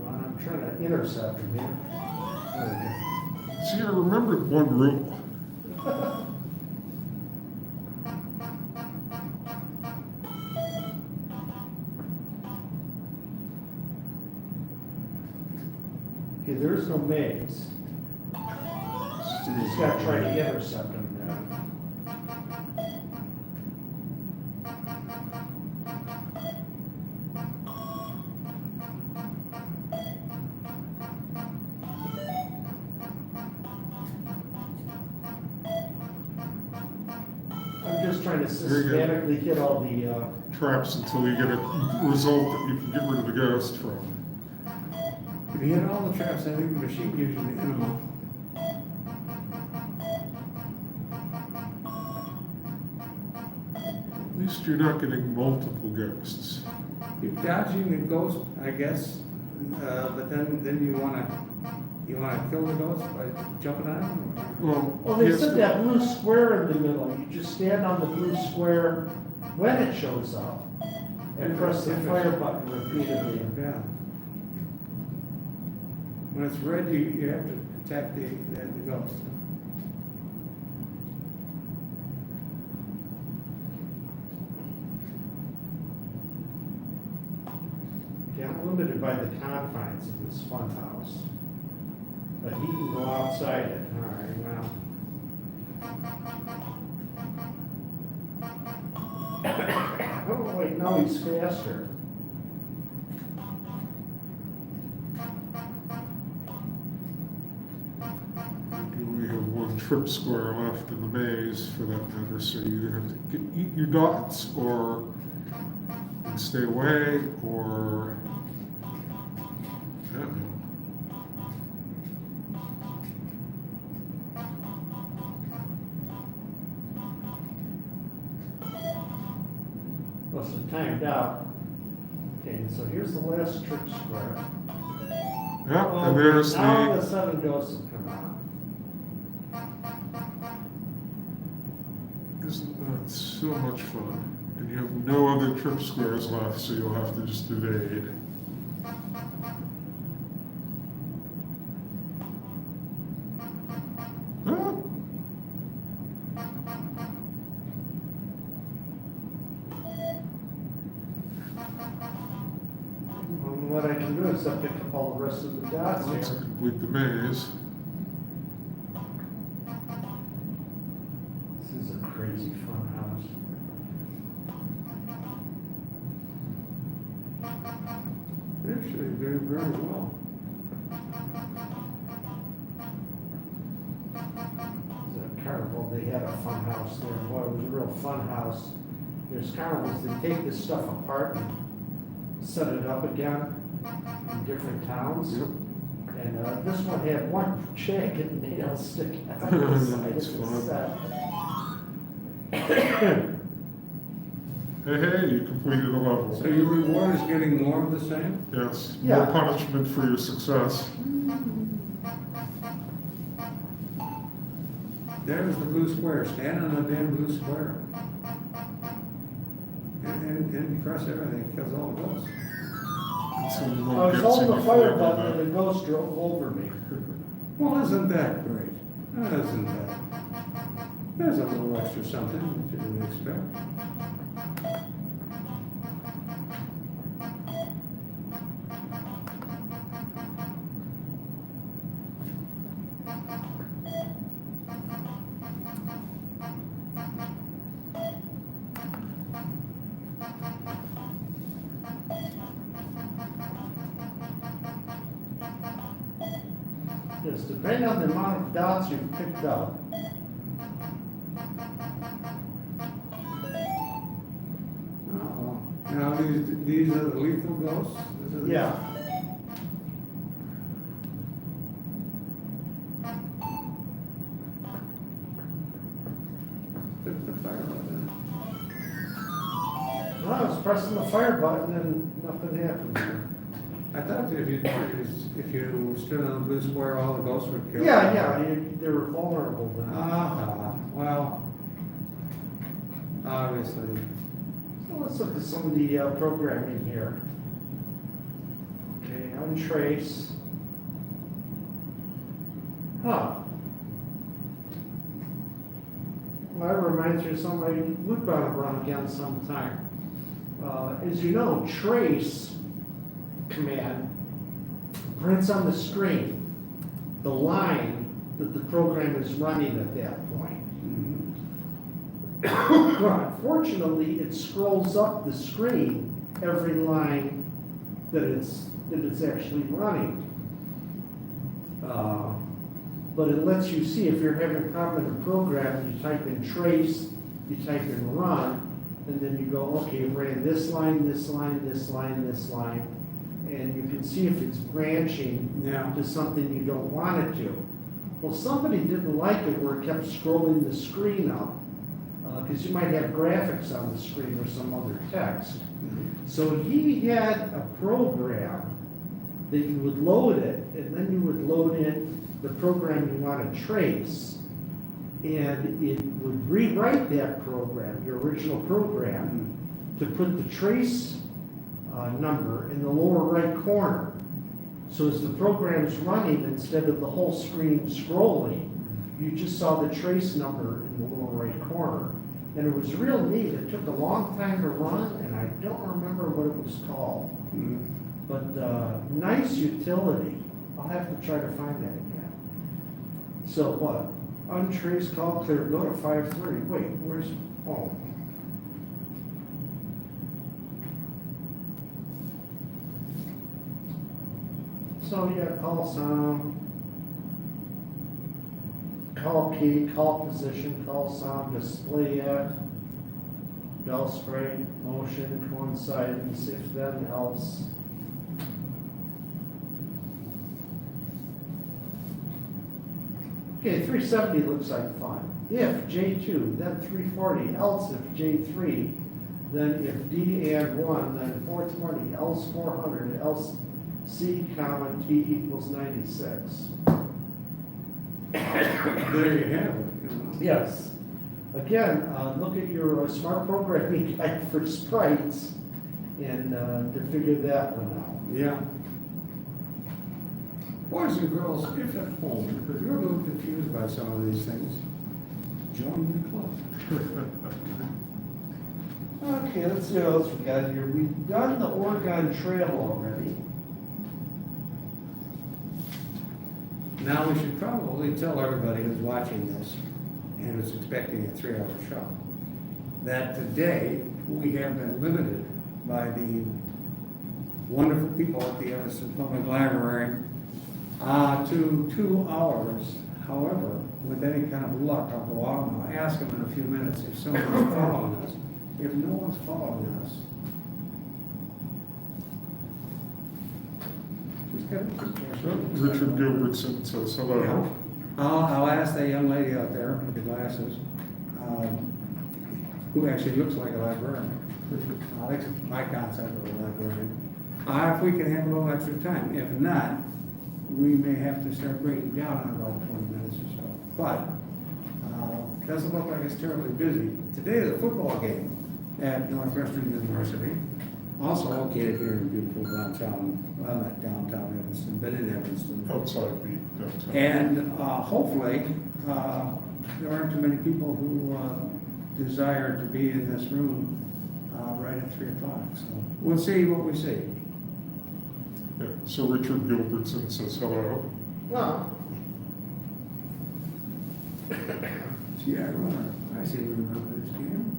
I'm trying to intercept him here. There See, I remembered one rule. we go. Okay, there is no maze. So you just gotta try to intercept him now. I'm just trying to Very good. systematically hit all the, Traps until you get a result that you can get rid of the ghost from. If you hit all the traps, I think the machine gives you the animal. At least you're not getting multiple ghosts. You're dodging the ghost, I guess, but then you wanna kill the ghost by jumping on him? Well, well, they yes, said that blue square in the middle, you just stand on the blue square when it shows up and press the fire button repeatedly. Yeah. When it's red, you have to attack the ghost. Yeah, I'm limited by the confines of this fun house. But he can go outside it, all right, well. Oh, wait, no, he's faster. you only have one trip square left in the maze for that matter, so you either have to eat your dots or stay away or. Uh-oh. Must have timed out. Okay, so here's the last trip square. Yeah, Oh, and there's now the. the 7 ghosts have come out. Isn't that so much fun? And you have no other trip squares left, so you'll have to just evade. Ah, What I can do is I pick up all the rest of the dots let's here. complete the maze. This is a crazy fun house. Actually, very, very well. It's a carnival, they had a fun house there. Boy, it was a real fun house. There's carnivals, they take this stuff apart and set it up again in different towns. Yep. And this one had one jagged nail sticking out the side That's of the fun. set. hey, you completed a level. So your reward is getting more of the same? Yes, Yeah. more punishment for your success. There's the blue square, stand on the damn blue square. And press everything, kills all the ghosts. It's a I little was gutsy holding the before fire you button do and the ghost drove over me. Well, isn't that great? Isn't that? There's a little extra something that you didn't expect. Yes, depending on the amount of dots you've picked up. Uh-oh. Now, these are the lethal ghosts? This is- Yeah. Hit the fire button. Well, I was pressing the fire button and nothing happened there. I thought if you stood on the blue square, all the ghosts would kill. Yeah, they were vulnerable then. Well, obviously. So let's look at some of the programming here. Okay, untrace. Huh. Well, that reminds me of something we've got to run again sometime. As you know, trace command prints on the screen the line that the program is running at that point. Unfortunately, it scrolls up the screen every line that it's actually running. But it lets you see if you're having a problem in the program, you type in trace, you type in run, and then you go, okay, it ran this line, this line, this line, this line, and you can see if it's branching Yeah. to something you don't want it to. Well, somebody didn't like it where it kept scrolling the screen up, because you might have graphics on the screen or some other text. So he had a program that you would load it, and then you would load in the program you want to trace, and it would rewrite that program, your original program, to put the trace number in the lower right corner. So as the program's running, instead of the whole screen scrolling, you just saw the trace number in the lower right corner. And it was real neat. It took a long time to run, and I don't remember what it was called. But nice utility. I'll have to try to find that again. So what? Untrace call clear, go to 5:30. Wait, where's, oh. So yeah, call sound, call key, call position, call sound, display at, bell spray, motion, coincidence, if then else. Okay, 370 looks like fun. If J2, then 340, else if J3, then if D and 1, then 420, else 400, else C, comma, T equals 96. There you have it. You know. Yes. Again, look at your smart programming guide for sprites and to figure that one out. Yeah. Boys and girls, if at home, if you're a little confused by some of these things, join the club. Okay, let's see what else we got here. We've done the Oregon Trail already. Now, we should probably tell everybody who's watching this and who's expecting a 3-hour show, that today we have been limited by the wonderful people at the Evanston Public Library to 2 hours. However, with any kind of luck, I'll go out and I'll ask them in a few minutes if someone's following us. If no one's following us, just got a quick question. Richard Gilbertson says hello. I'll ask that young lady out there with the glasses, who actually looks like a librarian. That's my concept of a librarian. If we can have a little extra time. If not, we may have to start breaking down in about 20 minutes or so. But, doesn't look like it's terribly busy. Today is a football game at Northwestern University, also located here in beautiful downtown, well, not downtown Evanston, but in Evanston. Outside the downtown. And hopefully, there aren't too many people who desire to be in this room right at 3 o'clock. So we'll see what we see. Yeah, so Richard Gilbertson says hello. No, Gee, I seem to remember this game.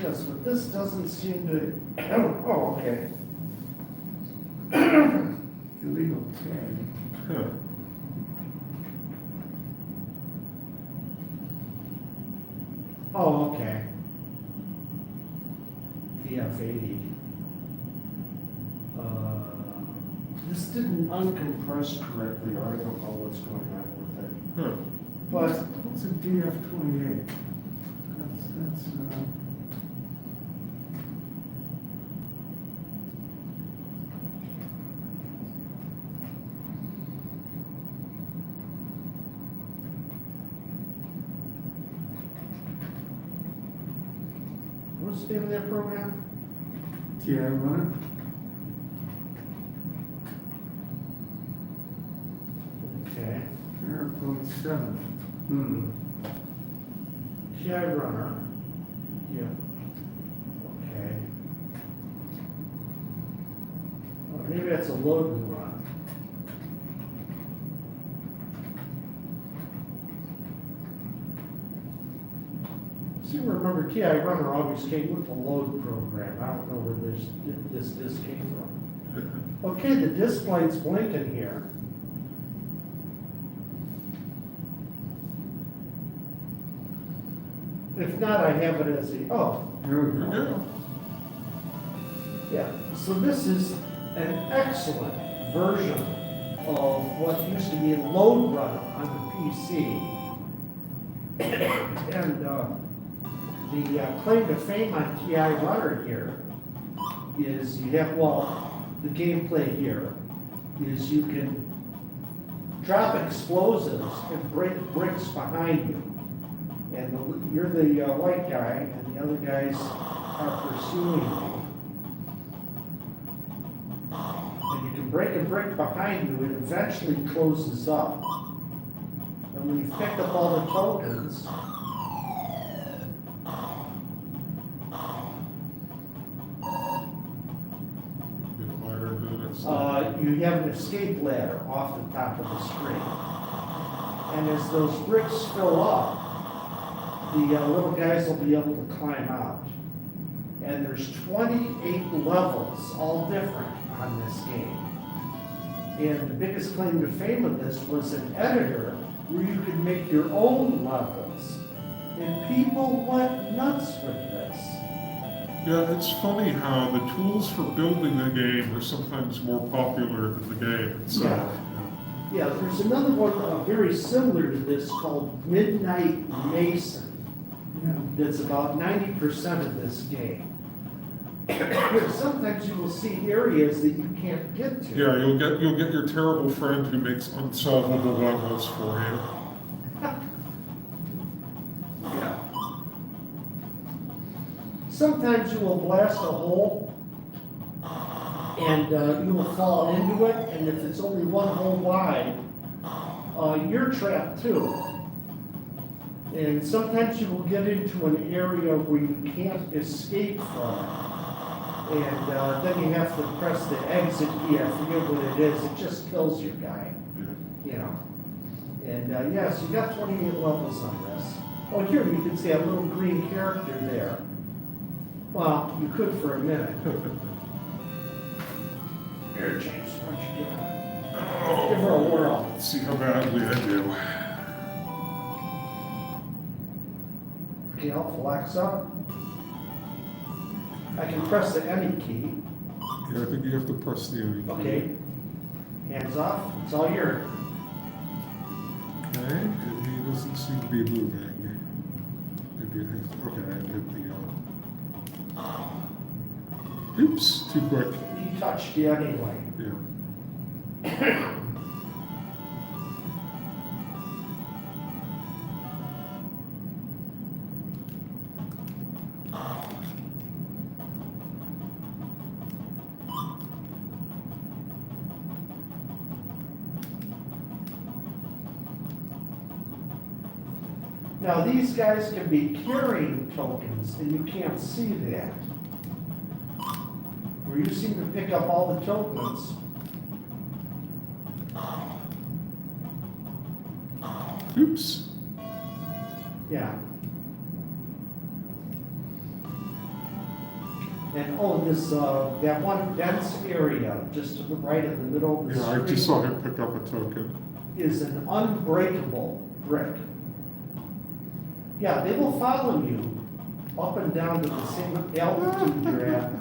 yes, but this doesn't seem to, oh, okay. Illegal tag. Huh. Oh, okay. DF80. This didn't uncompress correctly, or I don't know what's going on with it. Huh. But, What's a DF28? That's, what's the name of that program? TI runner? Okay. Error code 7. TI runner. Yeah. Okay. Oh, maybe that's a load and run. See, remember TI runner always came with the load program. I don't know where this disk came from. Okay, the disk light's blinking here. If not, I have it as the, oh, There we go. Yeah. yeah. So this is an excellent version of what used to be a load runner on the PC. And the claim to fame on TI runner here is you have, well, the gameplay here is you can drop explosives and break bricks behind you. And you're the white guy, and the other guys are pursuing you. And you can break a brick behind you, it eventually closes up. And when you've picked up all the tokens, Get lighter minutes. you have an escape ladder off the top of the screen. And as those bricks fill up, the little guys will be able to climb out. And there's 28 levels, all different, on this game. And the biggest claim to fame of this was an editor where you could make your own levels. And people went nuts with this. Yeah, it's funny how the tools for building the game are sometimes more popular than the game itself. Yeah, there's another one very similar to this called Midnight Mason. Yeah. That's about 90% of this game. Sometimes you will see areas that you can't get to. Yeah, you'll get your terrible friend who makes unsolvable levels for you. Yeah. Sometimes you will blast a hole and you will fall into it, and if it's only one hole wide, you're trapped too. And sometimes you will get into an area where you can't escape from it. And then you have to press the exit key. I forget what it is. It just kills your guy, Yeah. you know. And yes, you got 28 levels on this. Oh, here you can see a little green character there. Well, you could for a minute. Here, James, why don't you give her a whirl. Let's see how badly I do. Okay, I'll flex up. I can press the any key. Yeah, I think you have to press the end. Okay. Hands off. It's all yours. Okay, and he does be moving. Maybe I have, okay, I hit the, oops, too quick, He touched you anyway. yeah. Now, these guys can be carrying tokens, and you can't see that. Where you seem to pick up all the tokens. Oops, Yeah. And oh, this, that one dense area, just to the right in the middle of the yeah, I just screen, saw him pick up a token. is an unbreakable brick. Yeah, they will follow you up and down to the same altitude you're at.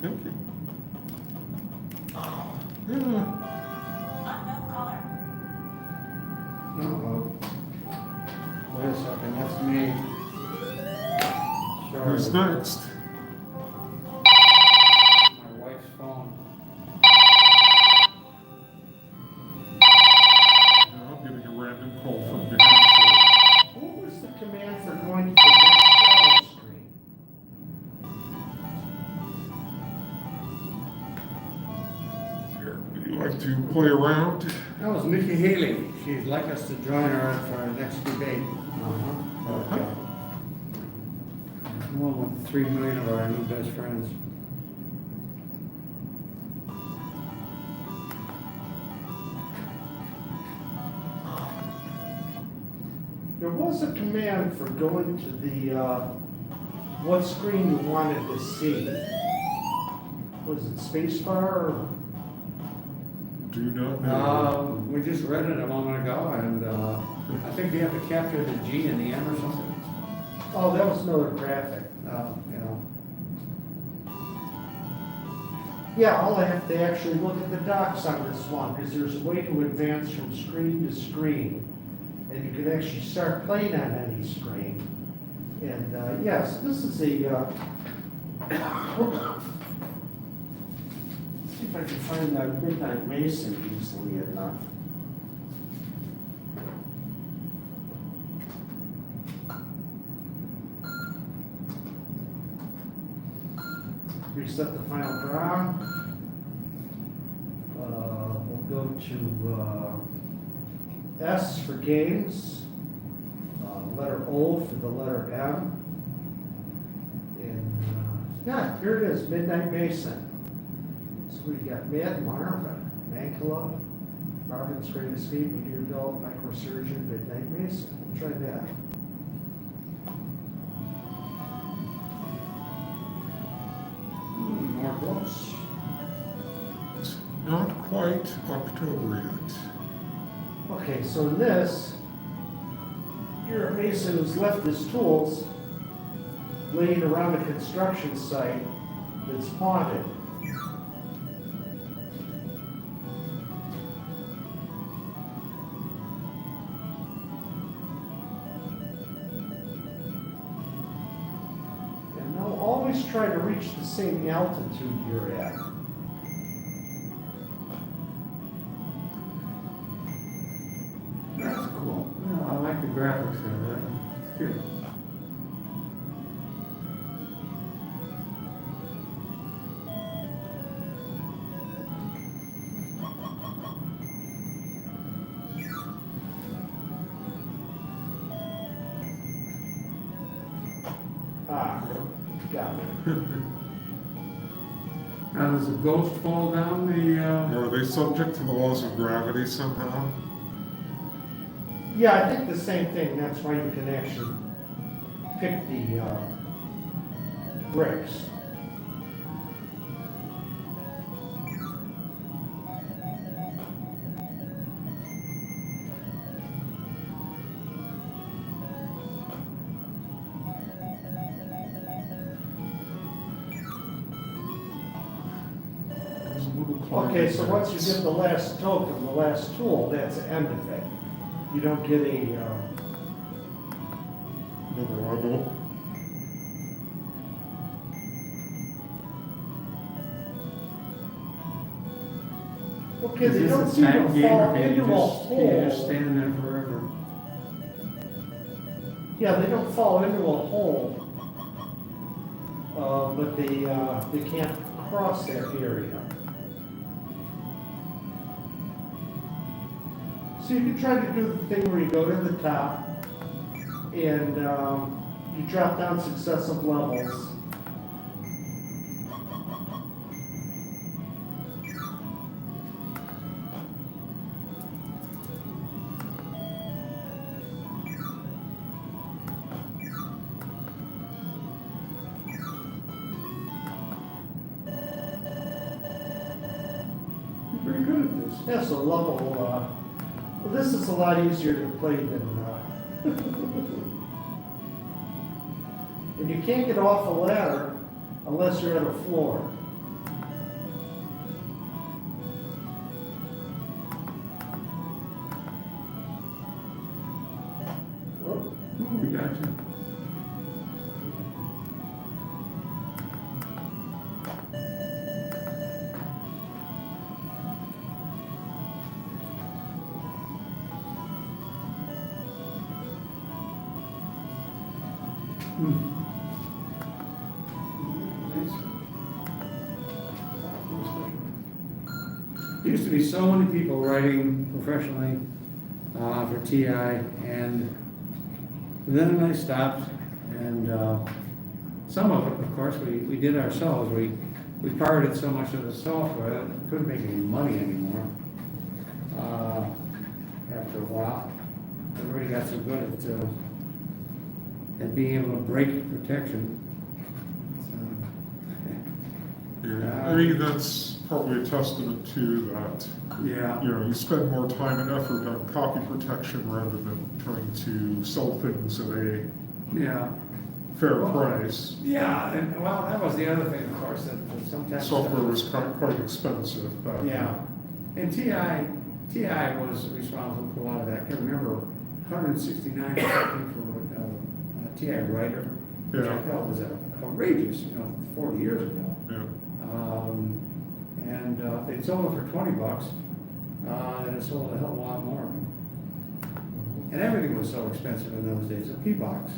Thank you. Yeah, Uh-oh. Wait a second, that's me. who's Sorry. next? My wife's phone. Yeah, I'm getting a random call from New Hampshire. What was the command for going to the next shadow screen? Here, would you like to play around? That was Nikki Haley. She'd like us to join her for our next debate. Uh-huh. One with 3 million of our new best friends. There was a command for going to the, what screen you wanted to see. Was it spacebar or? Do not know. We just read it a moment ago, and I think you have to capture the G in the M or something. Oh, that was another graphic. You know. Yeah, I'll have to actually look at the docs on this one, because there's a way to advance from screen to screen. And you can actually start playing on any screen. And, yes, this is a, see if I can find that Midnight Mason easily enough. Reset the final draw. We'll go to S for games, letter O for the letter M. And yeah, here it is, Midnight Mason. So we got Mad Marvin, Mancala, Marvin's Great Escape, Meteor Belt, Microsurgeon, Midnight Mason. We'll try that. More books. It's not quite October yet. Okay, so in this, you're a mason who's left his tools laying around a construction site that's haunted. And now always try to reach the same altitude you're at. That's cool. Yeah, I like the graphics of that. It's cute. Ah, got it. Now, does a ghost fall down the, Are they subject to the laws of gravity somehow? Yeah, I think the same thing. That's why you can actually pick the bricks. There's a little Okay, so once you get the last token, the last tool, that's the end of it. You don't get Another level. okay, Is they this don't a seem time to game, fall or can you into a can you just hole. stand there forever? Yeah, they don't fall into a hole. But they can't cross that area. So you can try to do the thing where you go to the top and you drop down successive levels. You're very good at this. Yeah, so level, well, this is a lot easier to play than, and you can't get off a ladder unless you're at a floor. Oh, we got you. There used to be so many people writing professionally for TI, and then I stopped, and some of it, of course, we did ourselves. We pirated so much of the software that we couldn't make any money anymore after a while. Everybody got so good at being able to break protection. Yeah, I mean, that's probably a testament to that. Yeah. You know, you spend more time and effort on copy protection rather than trying to sell things at a Yeah. fair Well, price. Yeah, and well, that was the other thing, of course, that sometimes. Software was quite expensive back then. Yeah, and TI was responsible for a lot of that. I can remember 169 or something for a TI writer, which I Yeah. thought was outrageous, 40 years ago. Yeah. And if they'd sold it for $20, they'd have sold a hell of a lot more. And everything was so expensive in those days. A P-box,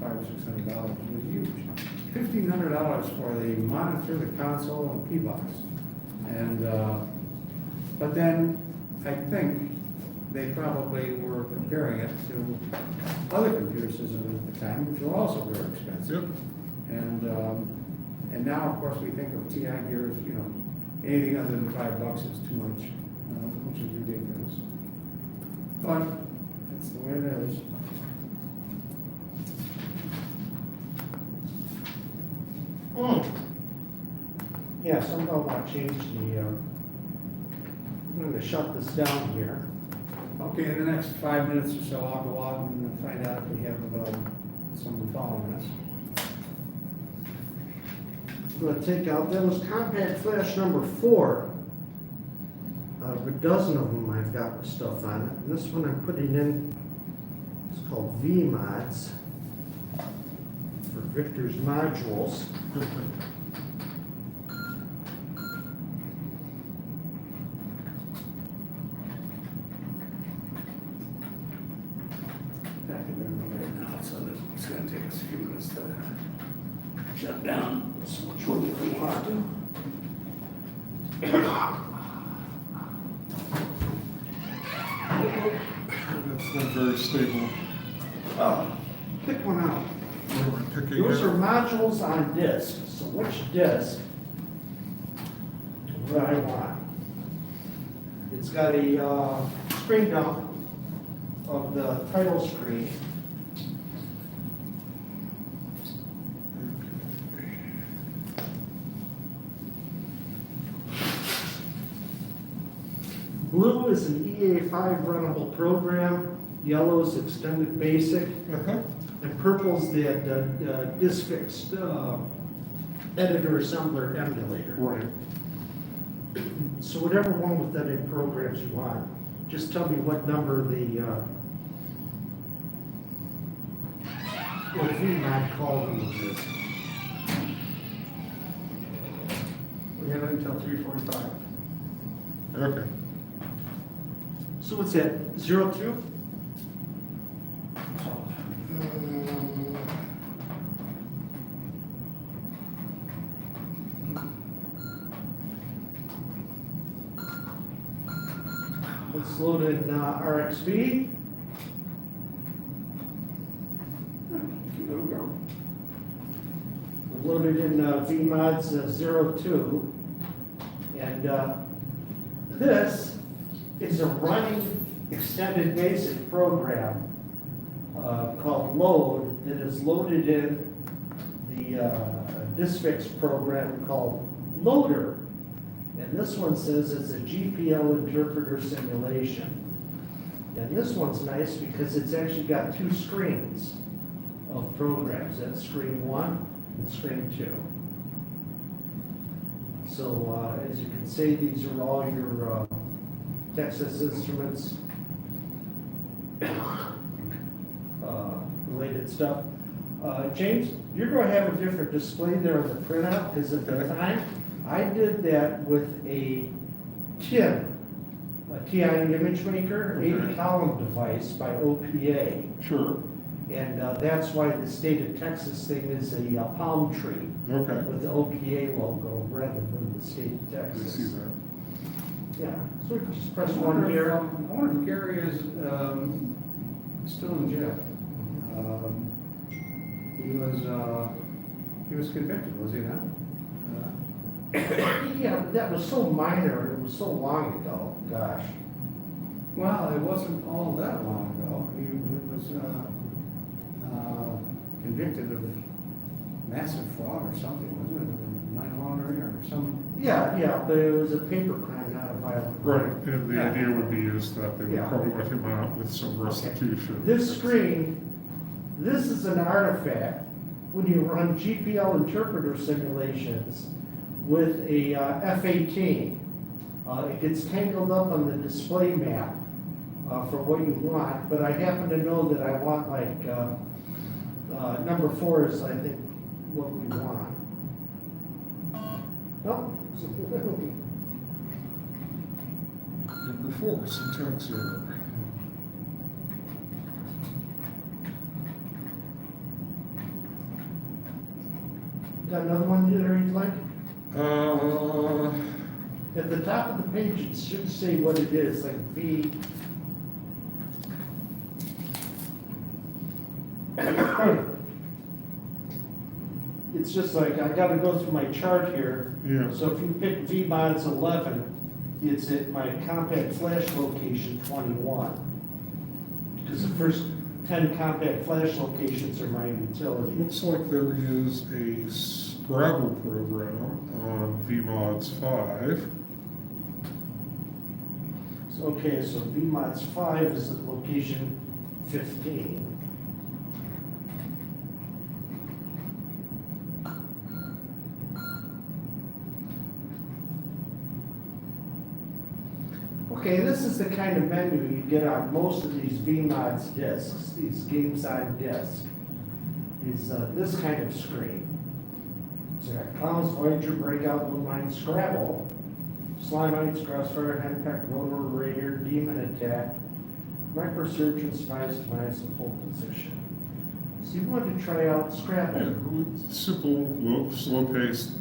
$500 or $600 was huge. $1,500 for the monitor, the console, and P-box. And but then I think they probably were comparing it to other computer systems at the time, which were also very expensive. Yep. And now, of course, we think of TI gears, anything other than $5 is too much, which is ridiculous. But that's the way it is. Yeah, somehow I changed the, I'm gonna shut this down here. Okay, in the next 5 minutes or so, I'll go out and find out if we have someone following us. I'm gonna take out, that was compact flash number 4. Out of a dozen of them I've got with stuff on it. And this one I'm putting in, it's called VMods for Victor's Modules. Back in there right now, so that it's gonna take us a few minutes to shut down. So much work we want to do. That's not very stable. Pick one out. What am I picking Those are here? modules on disk, so which disk would I want? It's got a screen dump of the title screen. Blue is an EA5 runnable program, yellow is extended basic, Uh-huh. and purple's the disk fixed editor assembler emulator. Right. So whatever one with them in programs you want, just tell me what number what VMAT call them is. We have it until 3:45. Okay. So what's that, 02? Let's load in RXB. There we go. We're loaded in VMOD's 02. And this is a running extended basic program called Load that is loaded in the DisFix program called Loader. And this one says it's a GPL interpreter simulation. And this one's nice because it's actually got two screens of programs. That's screen 1 and screen 2. So as you can see, these are all your Texas Instruments related stuff. James, you're going to have a different display there on the printout because at the time I did that with a TIM, a TI image maker, 80 column device by OPA. Sure. And that's why the state of Texas thing is a palm tree Okay. with the OPA logo rather than the state of I Texas. see that. Yeah, so we can just press I one wonder here. if Gary is still in jail. He was convicted, was he not? Yeah, but that was so minor, it was so long ago, gosh. Well, it wasn't all that long ago. He was convicted of massive fraud or something, wasn't it? Money laundering or some. Yeah, but it was a paper crime, not a violent Right, crime. and the Yeah. idea would be is that they would Yeah. probably let him out with some restitution. This screen, this is an artifact when you run GPL interpreter simulations with a F-18. It gets tangled up on the display map for what you want, but I happen to know that I want like, number 4 is, I think, what we want. Oh. Number 4, syntax error. Got another one there you'd like? Uh, At the top of the page, it should say what it is, like V. It's just like, I gotta go through my chart here. Yeah. So if you pick VMOD's 11, it's at my compact flash location 21. Because the first 10 compact flash locations are my utility. looks like there is a Scrabble program on VMOD's 5. Okay, so VMOD's 5 is at location 15. Okay, this is the kind of menu you get on most of these VMOD's discs, these games on disc, is this kind of screen. So you got Clowns, Voyager, Breakout, Blue Mine, Scrabble, Slimites, Crossfire, Henpeck, Rotor Raider, Demon Attack, Microsurgeon, Spies, Demise, and Pole Position. So you want to try out Scrabble. Yeah, simple, slow-paced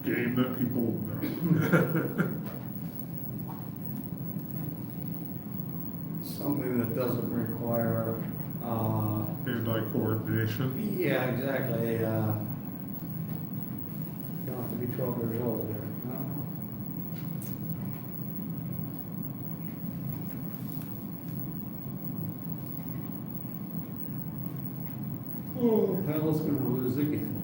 game that people know. Something that doesn't require, Hand-eye coordination. yeah, exactly, you don't have to be 12 years old there, no? Oh, hell's gonna lose again.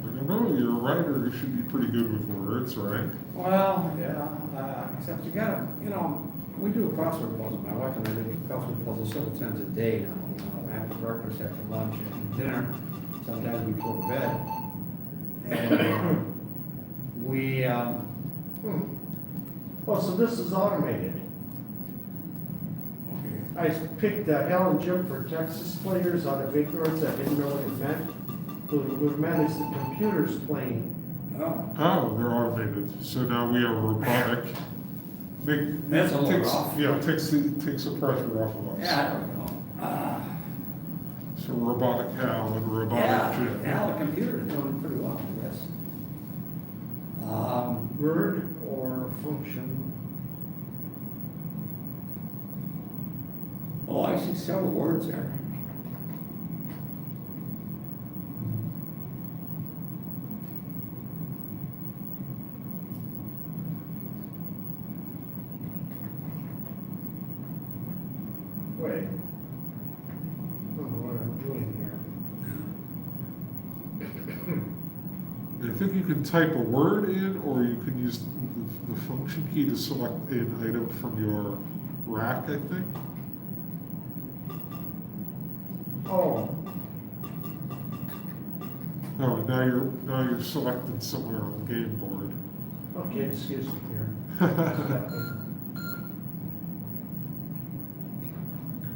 I don't know, you're a writer, you should be pretty good with words, right? Well, yeah, except you gotta, we do a crossword puzzle, my wife and I do a crossword puzzle several times a day now. After breakfast, after lunch, after dinner, sometimes before bed. And We, Well, so this is automated. okay. I picked Al and Jim for Texas players out of ignorance. I didn't know what it meant. What it meant is the computer's playing. Oh, Oh, they're automated, so now we are robotic. That's a little rough. Yeah, it takes the pressure off of us. yeah, I don't know. So robotic Al and robotic Yeah, Jim. now the computer's doing pretty well, I guess. Word or function? Oh, I see several words there. Wait. I don't know what I'm doing here. I think you can type a word in, or you can use the function key to select an item from your rack, I think. Oh, Oh, now you're selected somewhere on the game board. okay, excuse me here.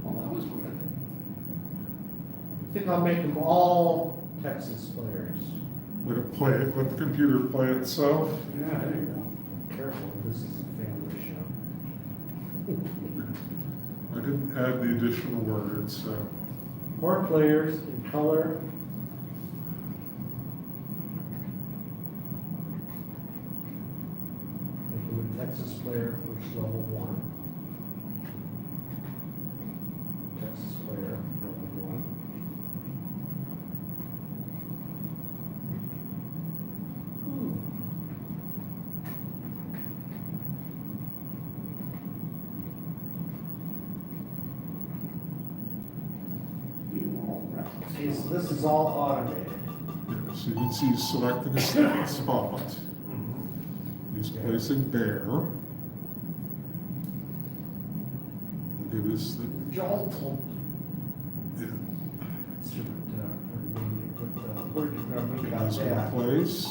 Well, that was good. I think I'll make them all Texas players. Let the computer play itself. Yeah, there you go. Careful, this is a family show. I didn't add the additional words, so. More players in color. Make him a Texas player, which is level 1. Texas player, level 1. You all right. See, so this is all automated. Yeah, so you can see he's selecting a spot. He's placing bear. It is the, Joltal. yeah, Where did we got he's gonna that? place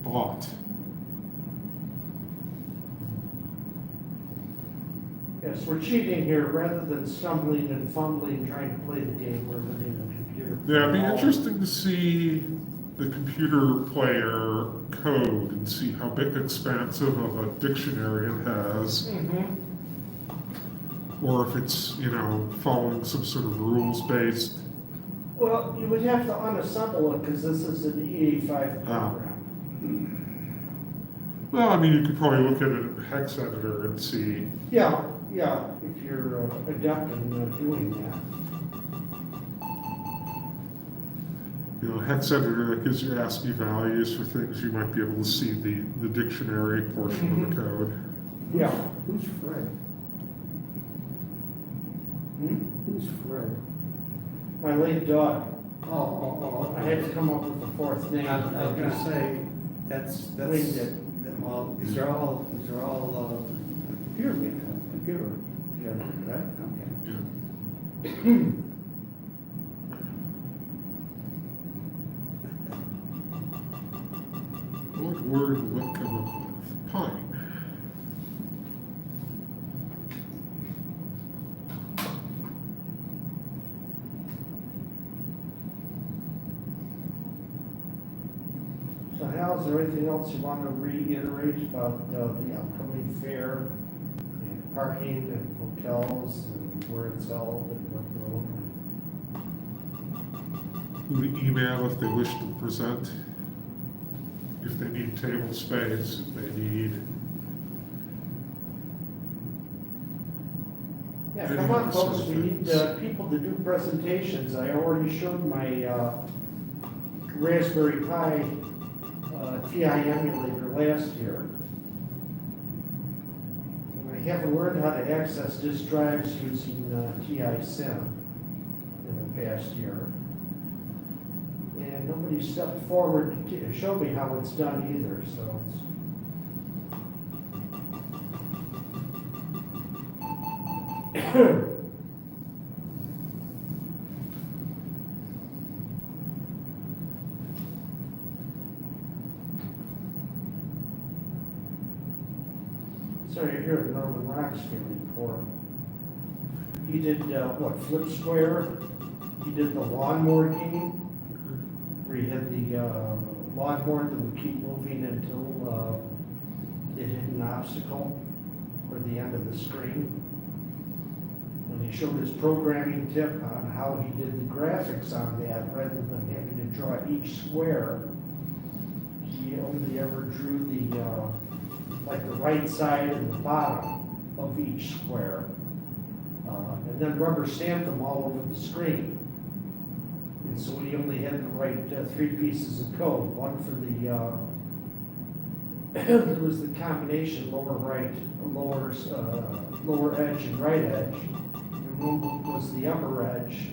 bot. Yes, we're cheating here, rather than stumbling and fumbling, trying to play the game, we're letting the computer. Yeah, it'd be interesting to see the computer player code and see how big expansive of a dictionary it has, Mhm. or if it's, following some sort of rules-based. Well, you would have to unassemble it, because this is an E85 Ah. program. Well, I mean, you could probably look at a hex editor and see. Yeah, if you're adept in doing that. Hex editor that gives you ASCII values for things, you might be able to see the dictionary portion of the code. Yeah. Who's Fred? Hmm? Who's Fred? My late dog. Oh. I had to come up with a fourth name. I was gonna say, that's, Winged it. well, these are all, computer, yeah, right? Okay. Yeah. What word would it come up with? Pine. So Hal, is there anything else you want to reiterate about the upcoming fair? And parking and hotels and where it's held and what road? Who to email if they wish to present, if they need table space, if they need. Yeah, Any come on, of those folks, sort we of need things. people to do presentations. I already showed my Raspberry Pi TI emulator last year. And I haven't learned how to access disk drives using TI Sim in the past year. And nobody stepped forward to show me how it's done either, so it's. Northern Rock's fairly poor. He did, Flip Square? He did the lawnmower game, where he had the lawnmower that would keep moving until it hit an obstacle or the end of the screen. When he showed his programming tip on how he did the graphics on that, rather than having to draw each square, he only ever drew the right side and the bottom of each square. And then rubber stamped them all over the screen. And so he only had to write 3 pieces of code, one for the, it was the combination lower edge and right edge, and one was the upper edge,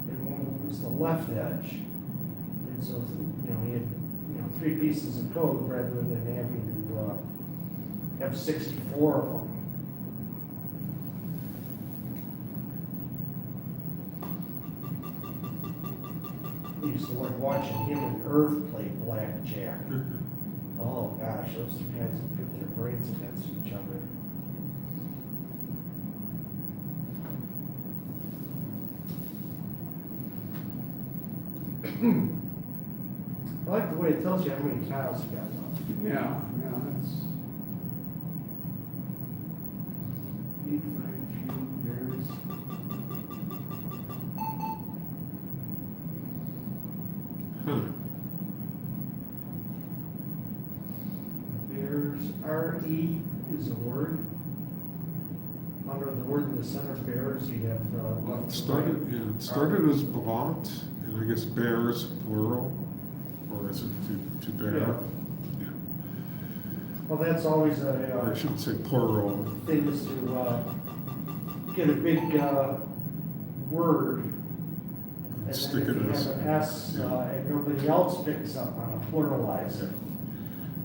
and one was the left edge. And so, he had, 3 pieces of code rather than having to have 64 of them. I used to like watching him and Irv play blackjack. Oh gosh, those 2 guys would put their brains against each other. I like the way it tells you how many tiles you got left. Yeah, that's. 8, 5, few, there's. Huh. Bears, R-E is a word. Under the word in the center, bears, you have, Well, it started as blunt, and I guess bears plural, or is it to bear? Yeah. Yeah. well, that's always Or I a, shouldn't say plural. thing is to, get a big, word. And Stick then it if as. you have an S, and nobody else picks up on it, pluralize it.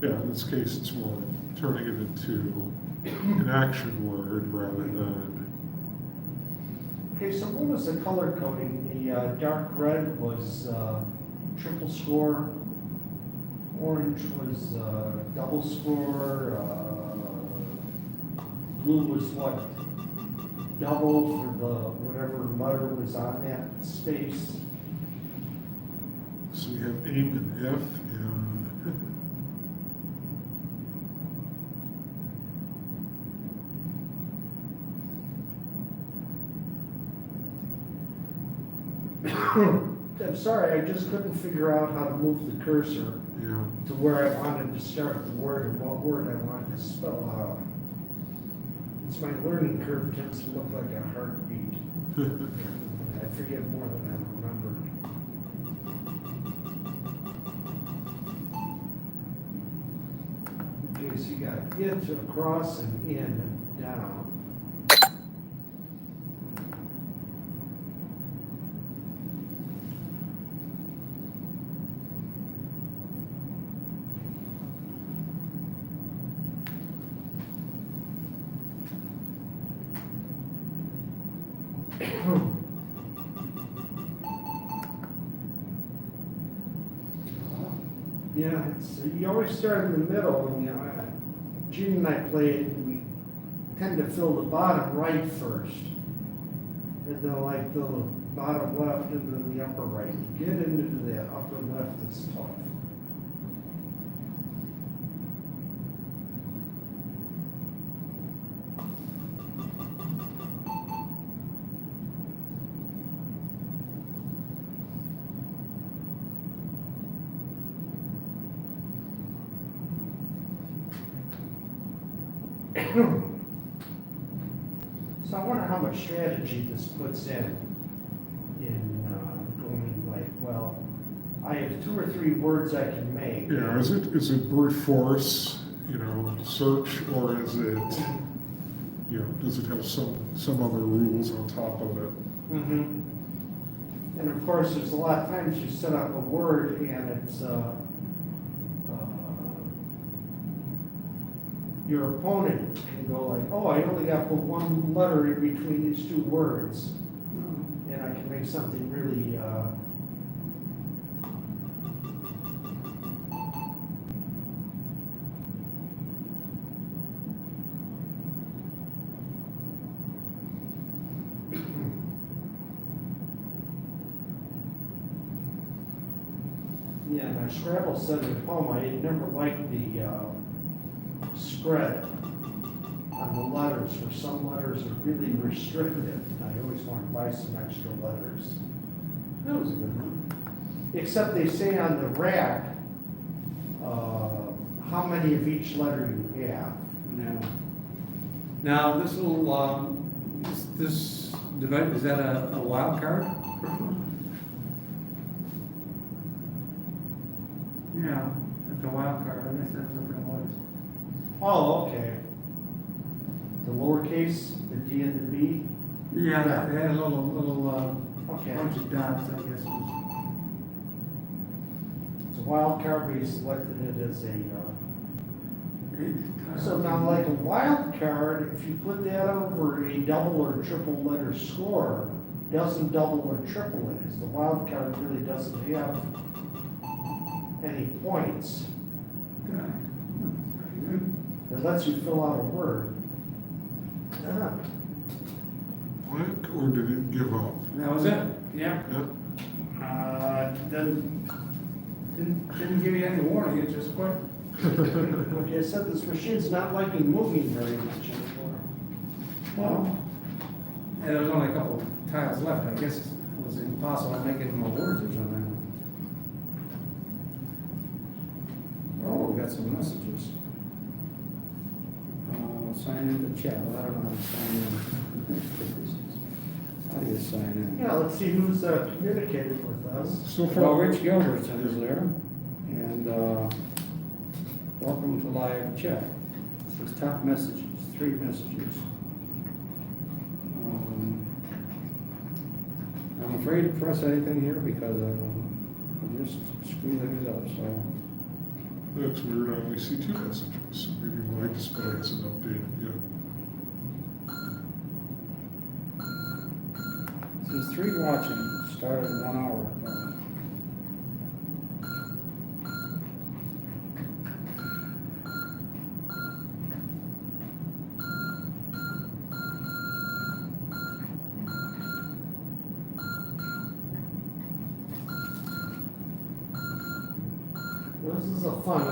Yeah, in this case, it's more turning it into an action word rather than, Okay, so what was the color coding? The dark red was triple score, orange was double score, blue was what? Double for the whatever letter was on that space. so we have aim and if, and I'm sorry, I just couldn't figure out how to move the cursor yeah. to where I wanted to start the word and what word I wanted to spell out. It's my learning curve tends to look like a heartbeat. I forget more than I remember. Okay, so you got it across and in and down. Yeah, it's, you always start in the middle, and Gene and I play it, and we tend to fill the bottom right first. And then like the bottom left and then the upper right. You get into that upper left, it's tough. So I wonder how much strategy this puts in going like, well, I have 2 or 3 words I can make. Yeah, is it brute force, search, or is it, does it have some other rules on top of it? Mm-hmm. And of course, there's a lot of times you set up a word and it's, your opponent can go like, oh, I only got to put 1 letter in between these 2 words. And I can make something really, my Scrabble set at home, I had never liked the spread on the letters, where some letters are really restricted. And I always want to buy some extra letters. That was a good one. Except they say on the rack, how many of each letter you have. Yeah. Now, this little, this device, is that a wild card? Yeah, that's a wild card, I guess that's what it was. Oh, okay. The lowercase, the D and the B? Yeah, they had a little, Okay. bunch of dots, I guess. It's a wild card, but you selected it as a, so now like a wild card, if you put that over a double or triple letter score, doesn't double or triple it, because the wild card really doesn't have any points. It lets you fill out a word. Ah, Blank, or did it give up? That was it? Yeah. Yeah. Didn't give you any warning, it just quit. Like I said, this machine's not liking moving very much anymore. Well, and there was only a couple tiles left, I guess it was impossible to make any more words or something. Oh, we got some messages. Sign in to chat, well, I don't know how to sign in. How do you sign in? Yeah, let's see who's communicating with us. So Well, far, Rich Gilbertson is there, and, welcome to live chat. This is top messages, 3 messages. I'm afraid to press anything here because I'm just screwing things up, so. that's weird, I only see 2 messages, maybe my display isn't updated yet. There's 3 watching, started 1 hour ago. This is a fun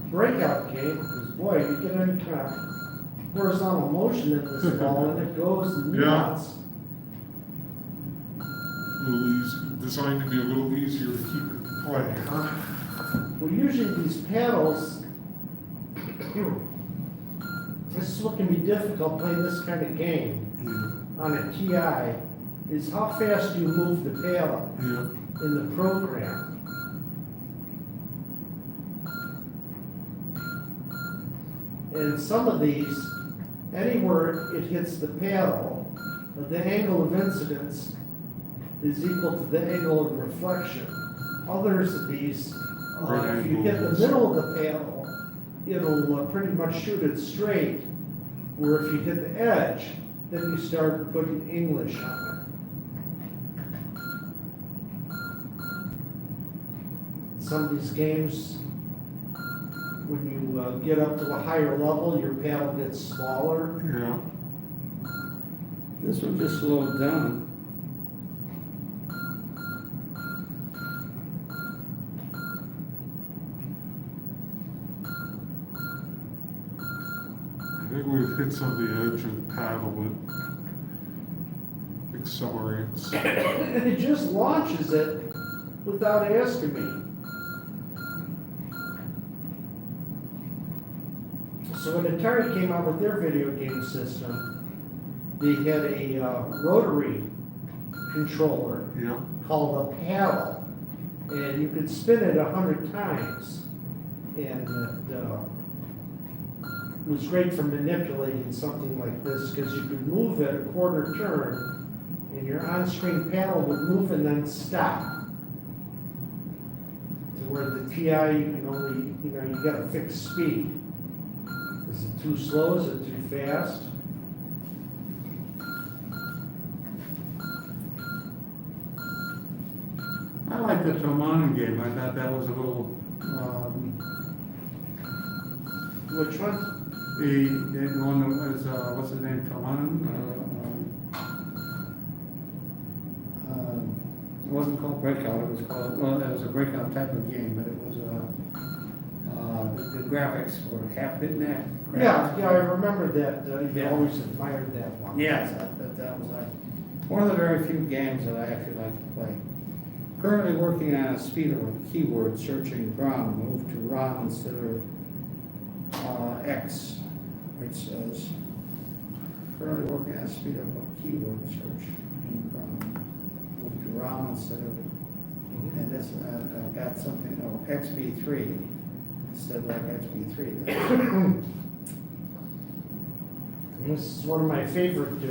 breakout game, because boy, you get any kind of horizontal motion in this ball and it goes nuts. A little easy, designed to be a little easier to keep in play, huh? Well, usually these paddles, this is what can be difficult playing this kind of game on a TI, is how fast you move the paddle Yeah. in the program. And some of these, anywhere it hits the paddle, the angle of incidence is equal to the angle of reflection. Others of these, if you hit the middle of the paddle, it'll pretty much shoot it straight, where if you hit the edge, then you start putting English on it. Some of these games, when you get up to a higher level, your paddle gets smaller. Yeah. This one just slowed down. I think when it hits on the edge of the paddle, it accelerates. And it just launches it without asking me. So when Atari came out with their video game system, they had a rotary controller Yeah. called a paddle, and you could spin it 100 times, and it was great for manipulating something like this, because you could move it a quarter turn, and your on-screen paddle would move and then stop. To where the TI, you can only, you got a fixed speed. Is it too slow? Is it too fast? I like the Tomanin game, I thought that was a little, Which one? the one that was, what's his name, Tomanin? It wasn't called Breakout, it was called, well, it was a Breakout type of game, but it was, the graphics were half bitmap. Yeah, I remember that, you Yeah. always admired that one. Yes, that was like, one of the very few games that I actually like to play. Currently working on a speed of keyword searching ground, move to ROM instead of, X, which says, currently working on a speed of keyword search in ground, move to ROM instead of, and this, I've got something, XB3, instead of like XB3. This is one of my favorite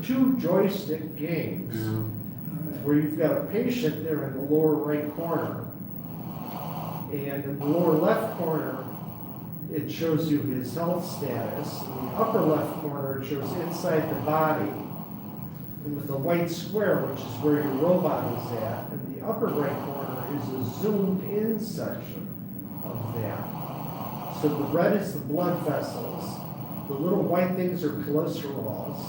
two joystick games, Yeah. where you've got a patient there in the lower right corner, and in the lower left corner, it shows you his health status. In the upper left corner, it shows inside the body, and with the white square, which is where your robot is at, and the upper right corner is a zoomed in section of that. So the red is the blood vessels. The little white things are cholesterols.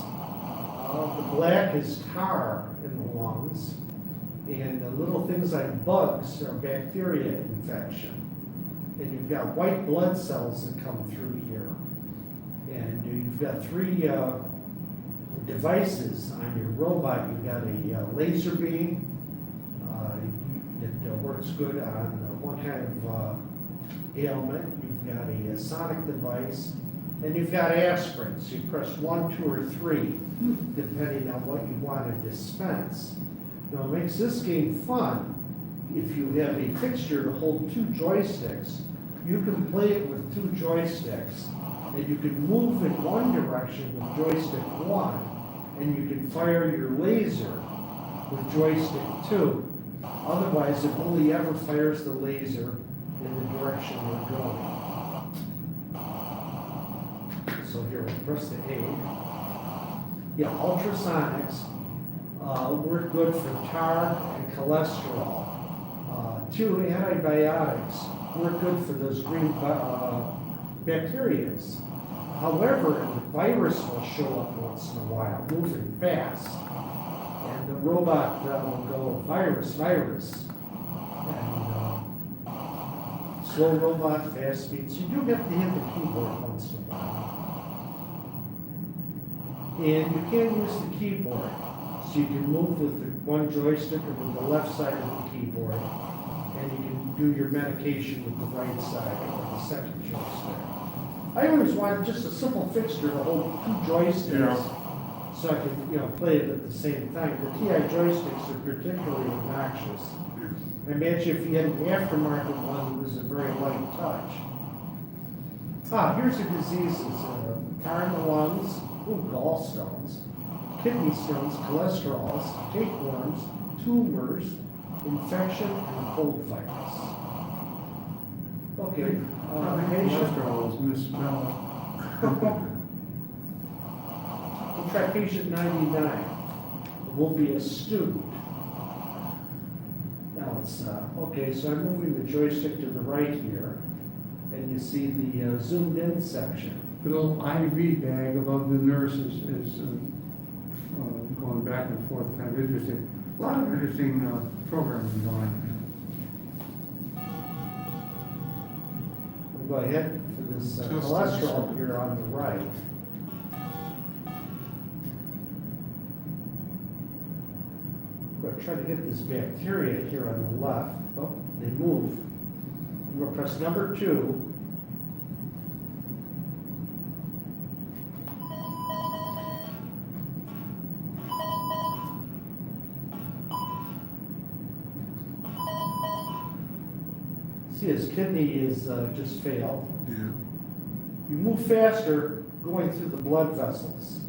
The black is tar in the lungs. And the little things like bugs are bacteria infection. And you've got white blood cells that come through here. And you've got three devices on your robot. You've got a laser beam that works good on one kind of ailment. You've got a sonic device. And you've got aspirin, so you press 1, 2, or 3, depending on what you want to dispense. Now, it makes this game fun. If you have a fixture to hold two joysticks, you can play it with two joysticks, and you can move in one direction with joystick 1, and you can fire your laser with joystick 2. Otherwise, it only ever fires the laser in the direction you're going. So here, we'll press the A. Yeah, ultrasonics work good for tar and cholesterol. 2 antibiotics work good for those green bacterias. However, the virus will show up once in a while, moving fast. And the robot will go virus. And slow robot, fast speed. So you do have to hit the keyboard once in a while. And you can use the keyboard, so you can move with the one joystick or with the left side of the keyboard, and you can do your medication with the right side or the second joystick. I always wanted just a simple fixture to hold two joysticks, so I could, play it at the same time. The TI joysticks are particularly obnoxious. Imagine if you had an aftermarket one that was a very light touch. Here's the diseases: tar in the lungs. Gallstones, kidney stones, cholesterols, tapeworms, tumors, infection, and cold virus. Okay, patient. Cholesterol was misspelled. We'll try patient 99. It will be a student. Now it's, okay, so I'm moving the joystick to the right here, and you see the zoomed in section. The little IV bag above the nurse is going back and forth, kind of interesting. A lot of interesting programming going on. We'll go ahead for this cholesterol here on the right. We're going to try to get this bacteria here on the left. Oh, they move. We're going to press number 2. See, his kidney is just failed. Yeah. You move faster going through the blood vessels.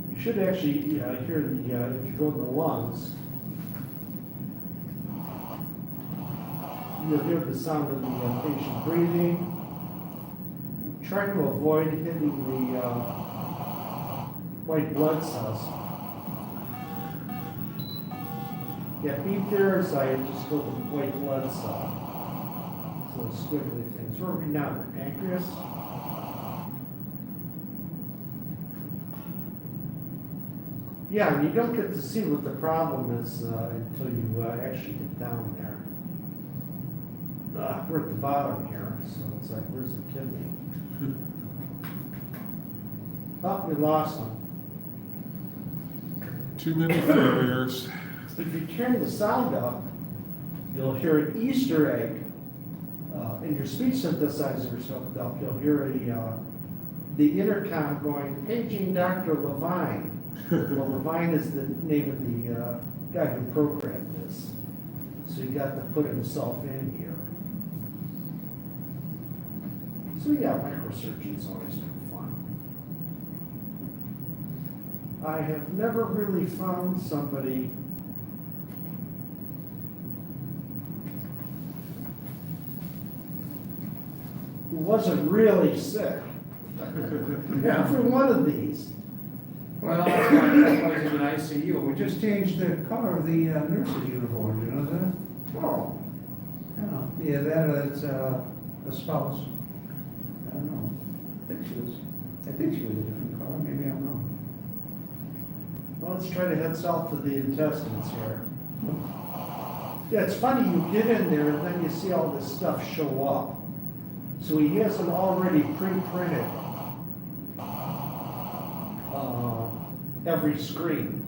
You should actually hear the, if you go to the lungs, you'll hear the sound of the patient breathing. Try to avoid hitting the white blood cells. Yeah, beep there as I just go to the white blood cell. Those little squiggly things. Where are we now? The pancreas? Yeah, and you don't get to see what the problem is until you actually get down there. We're at the bottom here, so it's like, where's the kidney? Oh, we lost them. Too many failures. If you turn the sound up, you'll hear an Easter egg, and your speech synthesizer's hooked up. You'll hear the intercom going, paging Dr. Levine. Well, Levine is the name of the guy who programmed this. So he got to put himself in here. So yeah, microsurgeon's always been fun. I have never really found somebody who wasn't really sick. Every one of these. Well, that's why in ICU. We just changed the color of the nurse's uniform, you know that? Oh, Yeah, that's a spouse. I don't know. I think she was a different color, maybe I'm wrong. well, let's try to head south to the intestines here. Yeah, it's funny, you get in there and then you see all this stuff show up. So he has them already pre-printed. Every screen.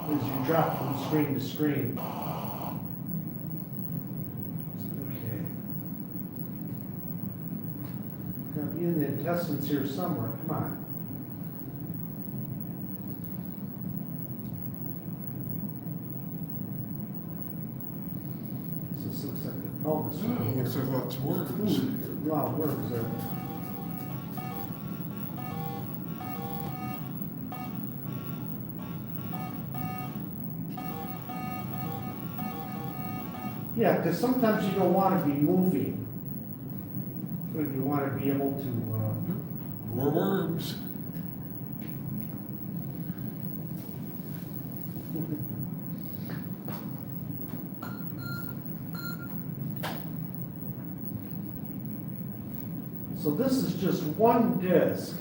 As you drop from screen to screen. Okay. Now, be in the intestines here somewhere, come on. So this looks like the pelvis. Oh, looks like lots of worms. Ooh, a lot of worms there. Yeah, because sometimes you don't want to be moving. But you want to be able to, More worms. So this is just one disc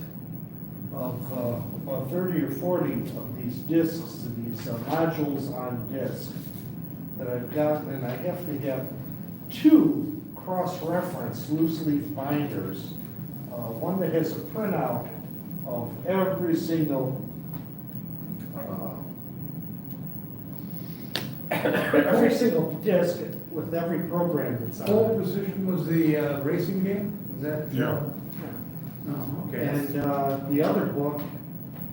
of about 30 or 40 of these discs, these modules on disc that I've got, and I have to have two cross-reference loose leaf binders. One that has a printout of every single disc with every program that's on Pole it. position was the racing game? Is that? Yeah. Oh, okay. And the other book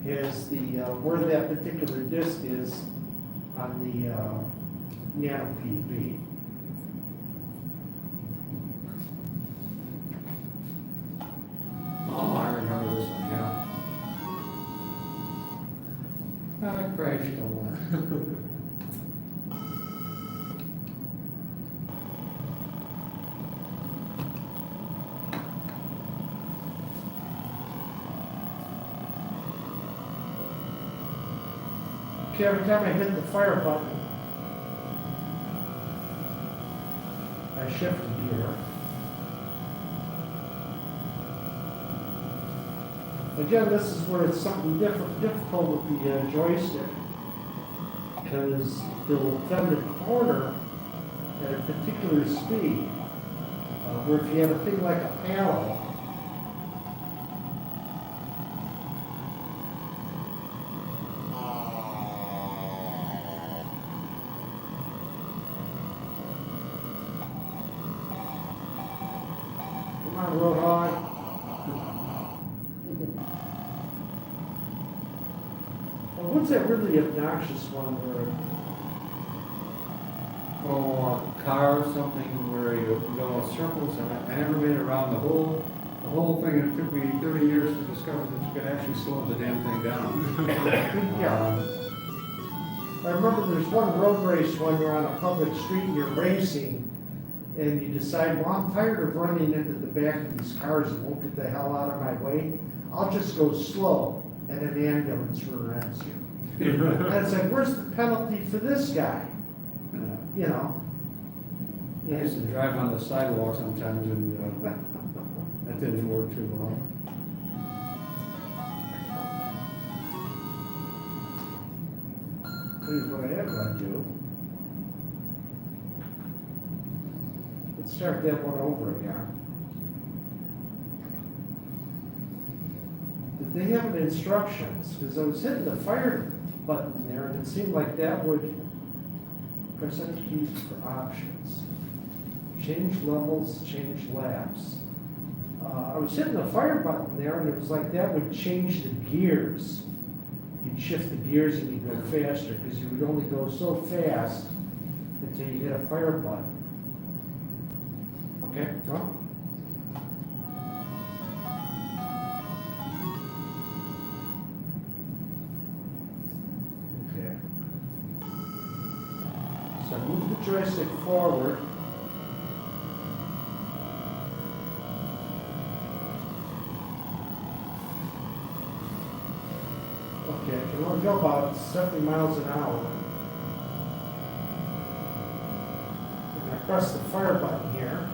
is the where that particular disc is on the nano PB. Oh, I remember this one, yeah. I crashed a lot. Okay, every time I hit the fire button, I shift the gear. Again, this is where it's something difficult with the joystick, because they'll tend to corner at a particular speed. Where if you have a thing like a panel, come on, Roadhog. Well, what's that really obnoxious one where, Or a car or something where you go in circles, and I never made it around the whole thing, and it took me 30 years to discover that you could actually slow the damn thing down. yeah. I remember there's one road race when you're on a public street and you're racing, and you decide, well, I'm tired of running into the back of these cars and won't get the hell out of my way. I'll just go slow, and an ambulance rear-ends you. And it's like, where's the penalty for this guy? You know? I used to drive on the sidewalk sometimes, and that didn't work too well. Here's what I am gonna do. Let's start that one over again. Did they have an instructions? Because I was hitting the fire button there and it seemed like that would press enter keys for options. Change levels, change laps. I was hitting the fire button there and it was like that would change the gears. You'd shift the gears and you'd go faster because you would only go so fast until you hit a fire button. Okay, go. Okay. So move the joystick forward. Okay, I can only go about 70 miles an hour. And I press the fire button here.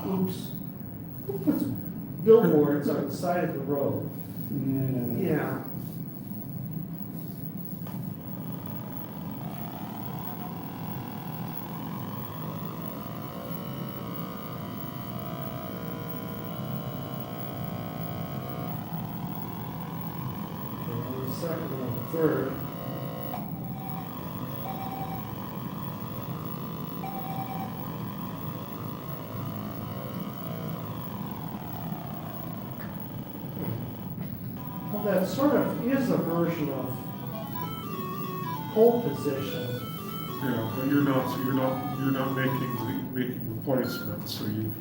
Oops. Who puts billboards on the side of the road? Yeah. Second and third. Well, that sort of is a version of pole position. Yeah, but you're not, so you're not making replacements, so you,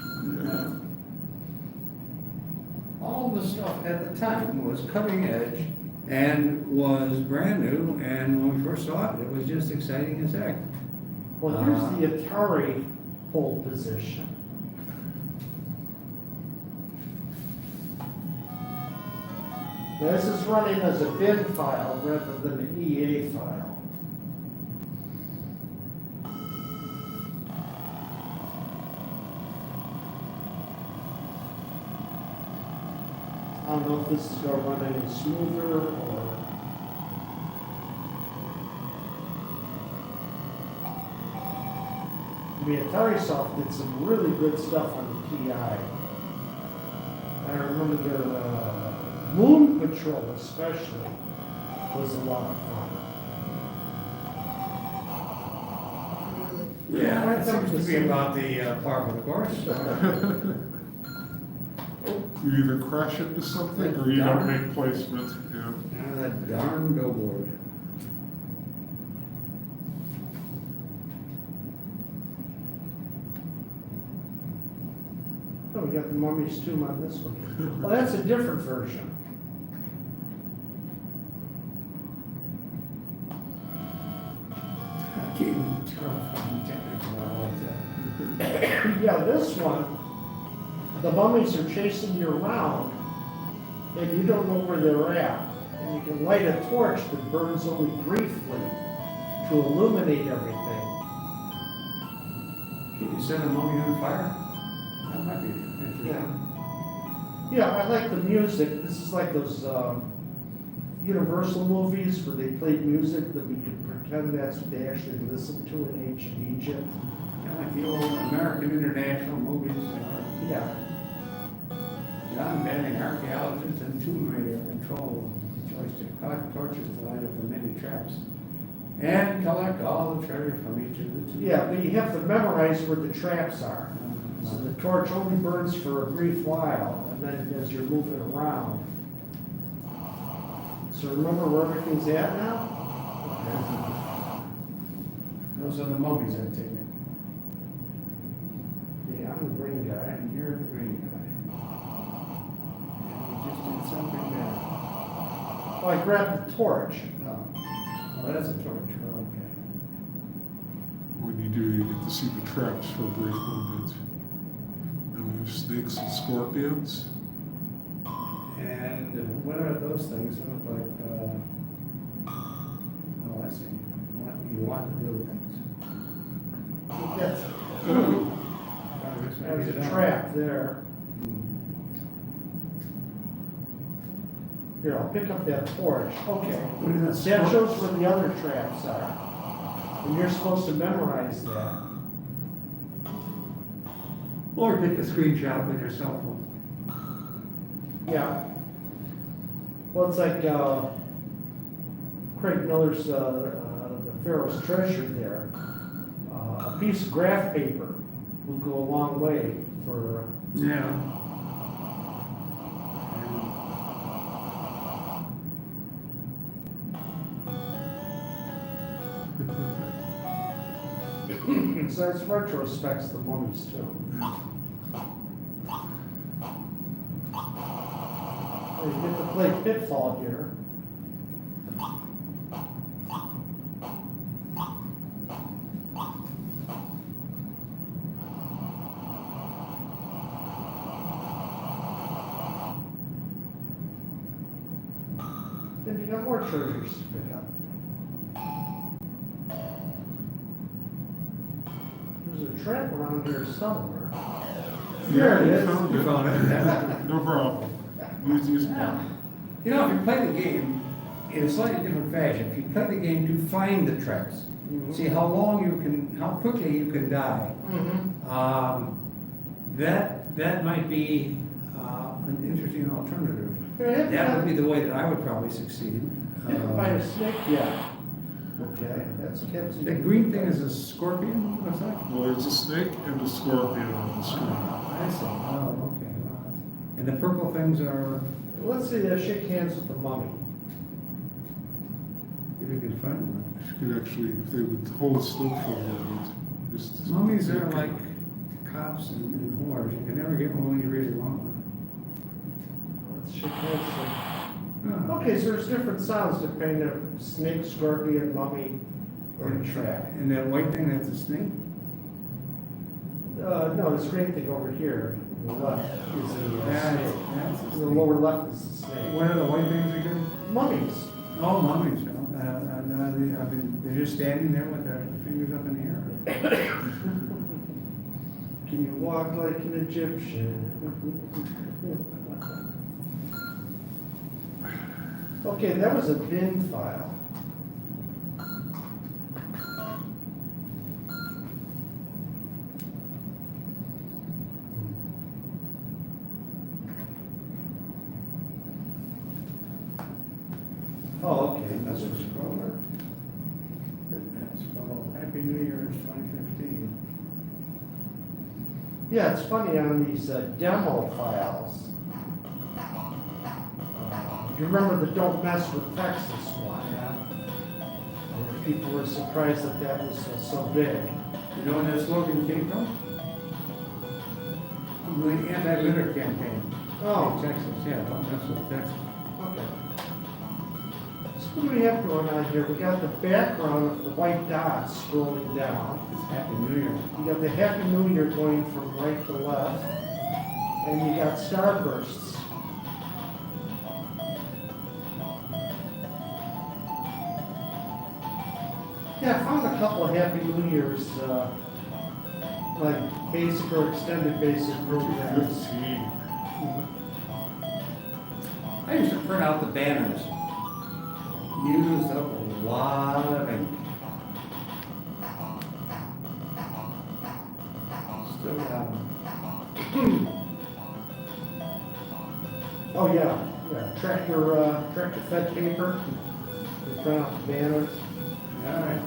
All the stuff at the time was cutting edge and was brand new, and when we first saw it, it was just exciting as heck. Well, here's the Atari pole position. Now, this is running as a bin file rather than an EA file. I don't know if this is going to run any smoother or. I mean, Atari Soft did some really good stuff on the TI. I remember their Moon Patrol especially was a lot of fun. Yeah, that seems to be about the par for the course. you either crash into something or you don't make placement, yeah. Now that darn billboard. Oh, we got the Mummy's Tomb on this one. Well, that's a different version. Keeping terrifying technical, I like that. Yeah, this one, the mummies are chasing you around, and you don't know where they're at. And you can light a torch that burns only briefly to illuminate everything. Can you set a mummy on fire? That might be interesting. Yeah, I like the music. This is like those Universal movies where they played music that we could pretend that's what they actually listened to in ancient Egypt. Yeah, like the old American International movies. Yeah. John Benning, archaeologist and tomb raider, control joystick, collect torches to light up the many traps, and collect all the treasure from each of the two. Yeah, but you have to memorize where the traps are. So the torch only burns for a brief while, and then as you're moving around. So remember where everything's at now? Those are the mummies I take it. Yeah, I'm the green guy. And you're the green guy. And you just did something there. Oh, I grabbed the torch. Oh, that's a torch. Oh, okay. When you do, you get to see the traps for a brief moment. And we have snakes and scorpions. And what are those things? They look like, oh, I see. You want the blue things. That's, This may be there's the a down. trap there. Here, I'll pick up that torch. Okay. What is That shows where the other traps are. And you're supposed to memorize that. Or take a screenshot with your cell phone. Yeah. Well, it's like, Craig Miller's, the Pharaoh's treasure there. A piece of graph paper will go a long way for, Yeah. so it's retrospects the mummies too. You get to play Pitfall here. Then you got more treasures to pick up. There's a trap around here somewhere. There it is. Found You it. found it. No problem. Use mine. You know, if you play the game in a slightly different fashion, if you play the game to find the traps, see how long you can, how quickly you can die, that might be an interesting alternative. That would be the way that I would probably succeed. By a snake, yeah. Okay, that's The green thing is a scorpion, what's that? Well, there's a snake and a scorpion on the screen. I see, oh, okay. Well, and the purple things are, Let's see, shake hands with the mummy. if you can find one. If you could actually, if they would hold still for a moment, just. Mummies are like cops and whores, you can never get one when you really want one. Let's shake hands. Oh. Okay, so there's different sounds depending on snake, scorpion, mummy, or trap. And that white thing, that's a snake? No, this green thing over here, on the left, is a snake. That's a The snake. lower left is a snake. What are the white things again? Mummies. Oh, mummies, you know, I mean, they're just standing there with their fingers up in the air. Can you walk like an Egyptian? Okay, that was a bin file. Oh, okay. That's a scroller. That's called Happy New Year's 2015. Yeah, it's funny on these demo files. You remember the don't mess with Texas one? And people were surprised that that was so big. You know where that slogan came from? From the anti-litter campaign. Oh. In Texas, yeah, don't mess with Texas. Okay. So what do we have going on here? We got the background of the white dots scrolling down. It's Happy New Year. You got the Happy New Year going from right to left. And you got starbursts. Yeah, I found a couple of Happy New Year's, like basic or extended basic programs. 15. I used to print out the banners. Used up a lot of ink. Still got them. Oh, yeah, tractor fed paper. We print out the banners. All right.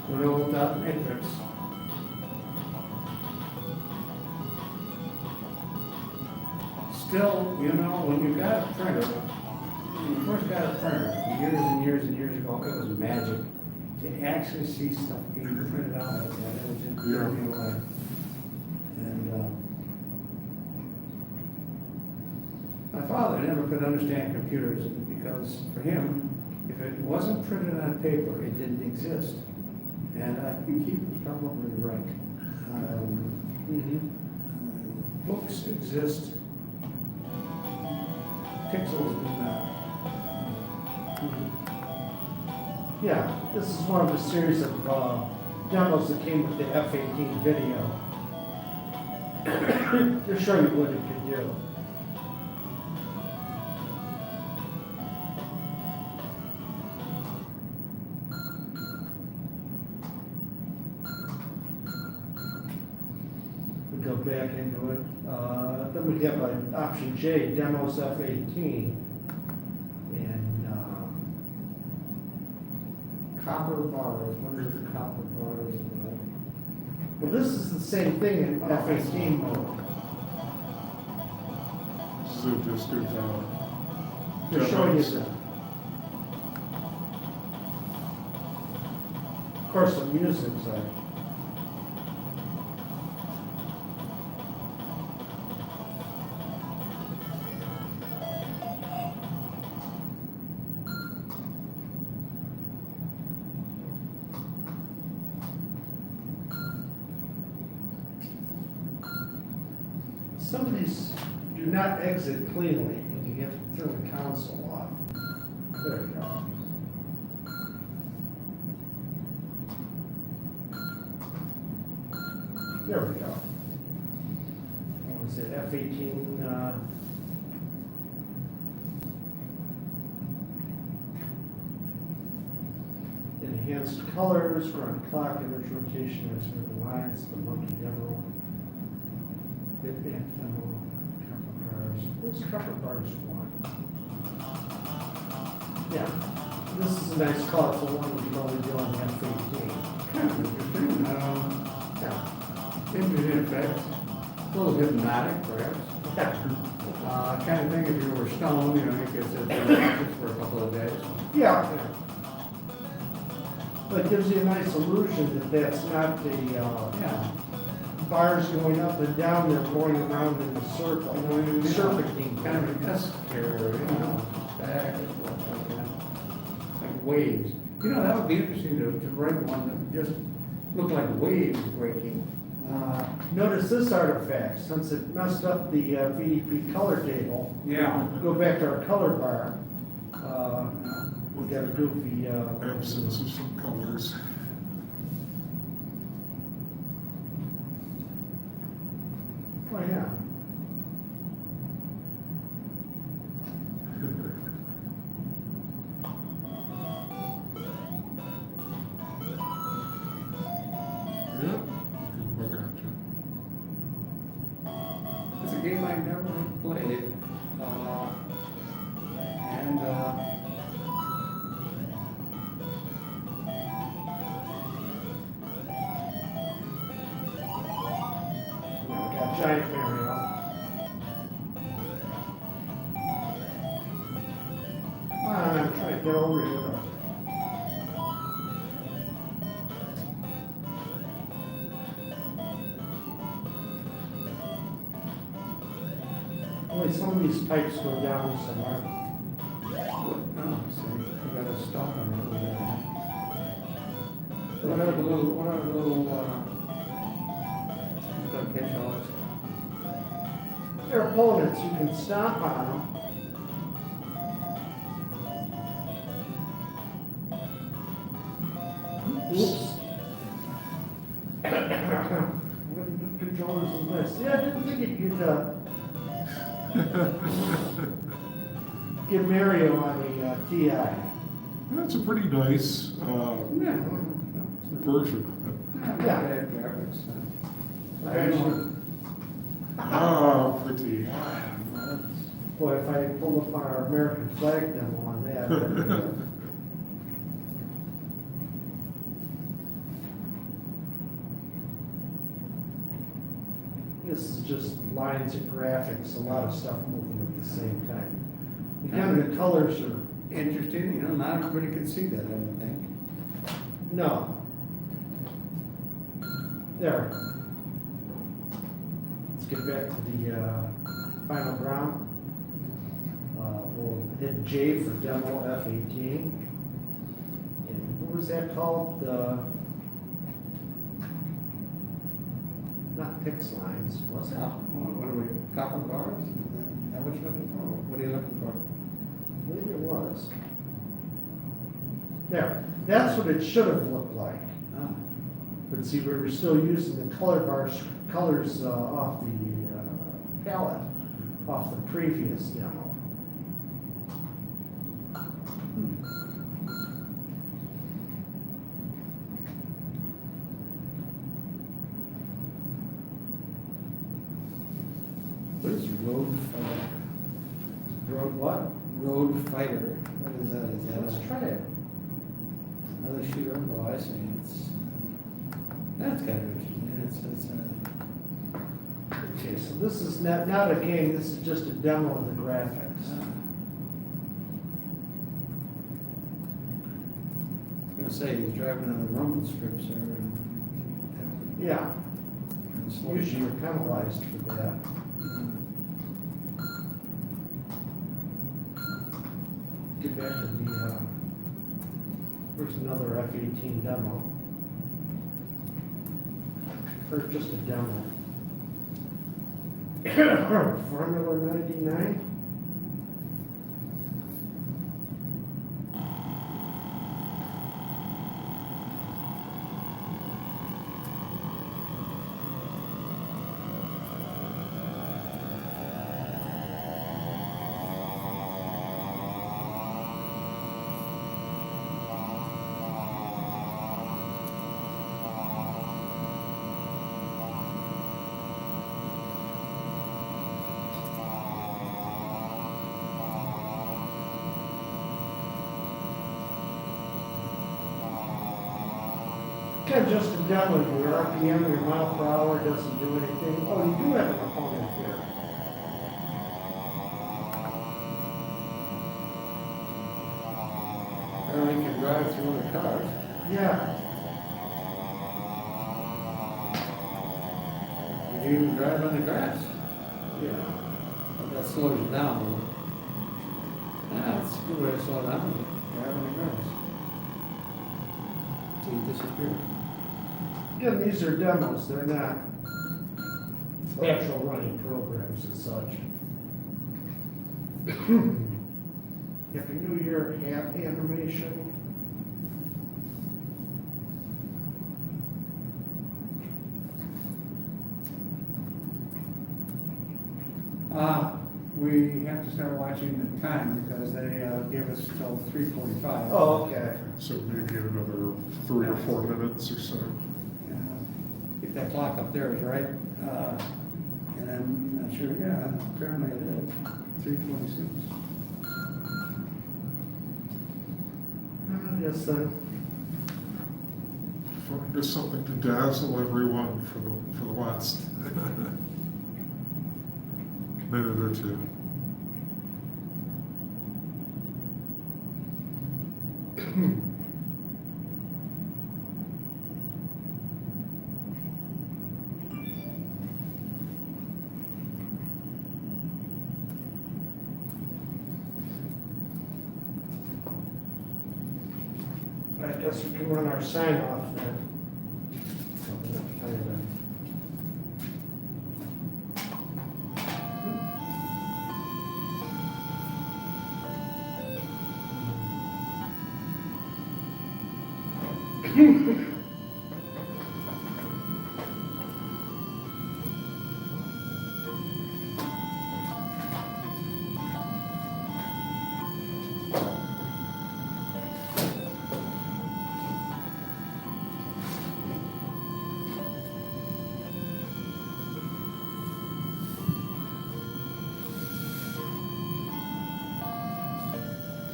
Good old dot matrix. Still, you know, when you got a printer, when you first got a printer, years and years and years ago, it was magic to actually see stuff being printed out like that. It was just blew me away. And my father never could understand computers because for him, if it wasn't printed on paper, it didn't exist. And I think he was probably right. Books exist. Pixels do not. Yeah, this is one of a series of demos that came with the F-18 video. To show you what it could do. We go back into it. Then we have option J, demos F-18. And Copper bars, what are the copper bars about? well, this is the same thing in F-18 mode. So just give, They're showing you demos. that. Of course, the music's some of these do not exit cleanly, and you have to turn the console off. There you go. There we go. What was it, F-18, enhanced colors, ground clock, image rotation, as the lines, the monkey demo. Bit back demo, copper bars. Where's copper bars one? Yeah, this is a nice colorful one we can only do on the F-18. Kind of interesting, Yeah. interesting effect, a little hypnotic perhaps. Yeah. Kind of thing if you were stoned, you know, you could sit there and watch it for a couple of days. Yeah. But it gives you a nice illusion that that's not the, Yeah. bars going up and down, they're going around in a circle, serpentine. Kind of an S curve, you know, back and forth like that, like waves. You know, that would be interesting to write one that just looked like waves breaking. Notice this artifact, since it messed up the VDP color table, Yeah. go back to our color bar, we got a goofy, Absence of some colors. oh yeah. Yep, I gotcha. It's a game I never had played. And We got giant Mario. I'm trying to get over here. Only some of these pipes go down somewhere. oh, see, you got a stop on it. What are the little catch-alls? They're opponents, you can stomp on them. Oops. What controllers is this? Yeah, I didn't think you'd get Mario on a TI. That's a pretty nice, Yeah. version of it. Yeah. Bad graphics. Actually, Ah, pretty. boy, if I pulled up our American flag demo on that, that'd be, this is just lines and graphics, a lot of stuff moving at the same time. Again, the colors are, Interesting, you know, not everybody can see that, I don't think. no. There. Let's get back to the final ground. We'll hit J for demo F-18. And what was that called? Not pix lines, was it? What are we, copper bars? Is that what you're looking for? What are you looking for? I believe it was. There. That's what it should have looked like. Ah, But see, we were still using the colors off the palette, off the previous demo. What is road fighter? Road what? Road fighter, what is that? Is Let's that try it. another shooter? Oh, I see, that's kind of interesting, it's Okay, so this is not a game, this is just a demo of the graphics. I was gonna say, he's driving on the rumble strips there and that would Yeah, kind of slow usually you you're penalized for that. Get back to the, where's another F-18 demo? Or just a demo. Formula 99? Yeah, just a demo, your RPM, your mile per hour doesn't do anything. Oh, you do have an opponent here. Apparently can drive through the cars. Yeah, You can even drive on the grass. yeah. But that slows you down a little. Yeah, it's a good way to slow down, drive on the grass. Till you disappear. Again, these are demos, they're not actual running programs as such. Happy New Year hat animation. We have to start watching the time because they give us till 3:45. Oh, okay. So maybe in another 3 or 4 minutes or so. Yeah, if that clock up there is right, and I'm not sure, yeah, apparently it is, 3:26. Yes, then. Find us something to dazzle everyone for the last minute or two. I guess we can run our sign off then. Enough time to-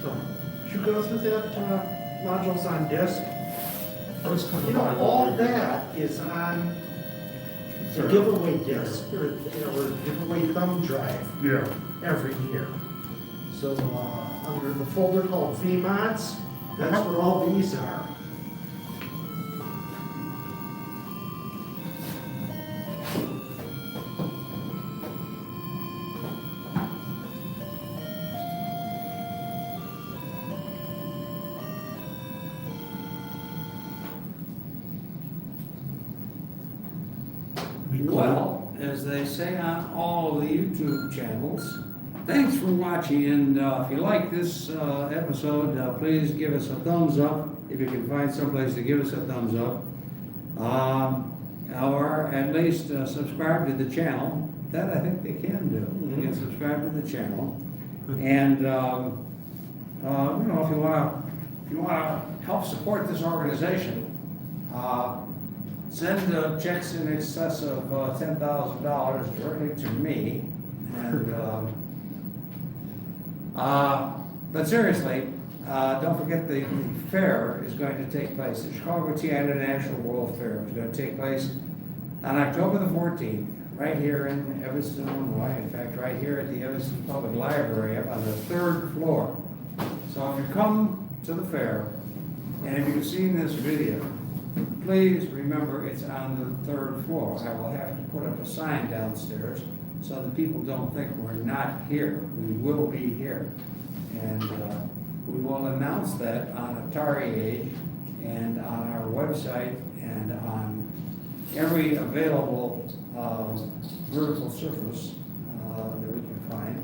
So, should we go through that modules on disk? I was kind of You know, mind all wondering- that is on the Sure. giveaway disk, or giveaway thumb drive Yeah, every year. So, under the folder called VMods, that's what all these are. be cool. Well, as they say on all the YouTube channels, thanks for watching, and if you like this episode, please give us a thumbs up if you can find someplace to give us a thumbs up. Or at least subscribe to the channel. That I think they can do. They can subscribe to the channel. And, if you wanna help support this organization, send checks in excess of $10,000 directly to me. And, but seriously, don't forget the fair is going to take place. The Chicago Tea International World Fair is going to take place on October the 14th, right here in Evanston, Illinois. In fact, right here at the Evanston Public Library, up on the 3rd floor. So if you come to the fair, and if you've seen this video, please remember it's on the 3rd floor. I will have to put up a sign downstairs so that people don't think we're not here. We will be here. And we will announce that on CTIUG and on our website and on every available vertical surface that we can find.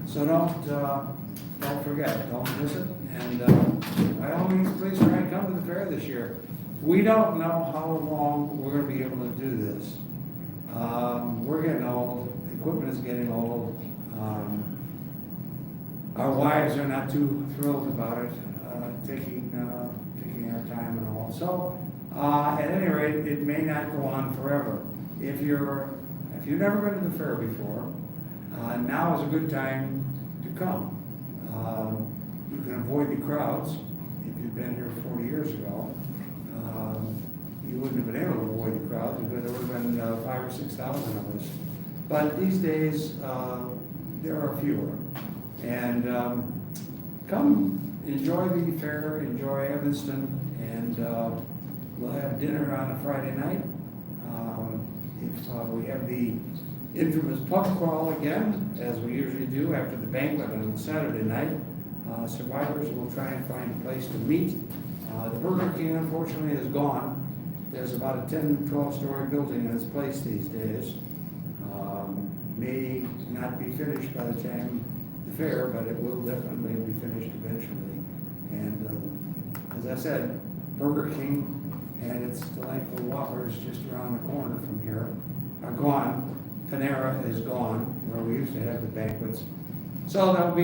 So don't forget, don't miss it. And by all means, please try and come to the fair this year. We don't know how long we're going to be able to do this. We're getting old. The equipment is getting old. Our wives are not too thrilled about it, taking our time and all. So, at any rate, it may not go on forever. If you've never been to the fair before, now is a good time to come. You can avoid the crowds. If you've been here 40 years ago, you wouldn't have been able to avoid the crowds because there would have been 5,000 or 6,000 of us. But these days, there are fewer. And come enjoy the fair, enjoy Evanston, and we'll have dinner on a Friday night. If we have the infamous pub crawl again, as we usually do after the banquet on Saturday night, survivors will try and find a place to meet. The Burger King, unfortunately, is gone. There's about a 10, 12-story building in its place these days. May not be finished by the time the fair, but it will definitely be finished eventually. And as I said, Burger King and its delightful Whoppers just around the corner from here are gone. Panera is gone, where we used to have the banquets. So there'll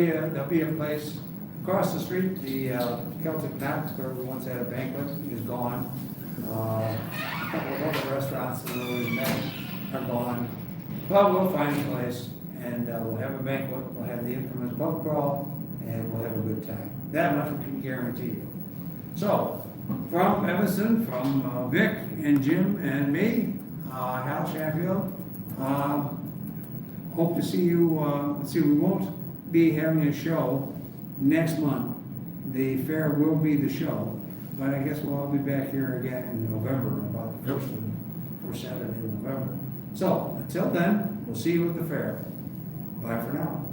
be a place across the street. The Celtic Knot, where we once had a banquet, is gone. A couple of other restaurants that we always met are gone. But we'll find a place, and we'll have a banquet, we'll have the infamous pub crawl, and we'll have a good time. That much we can guarantee you. So, from Evanston, from Vic and Jim and me, Hal Sheffield, hope to see you. We won't be having a show next month. The fair will be the show, but I guess we'll all be back here again in November, about the first Saturday in November. So, until then, we'll see you at the fair. Bye for now.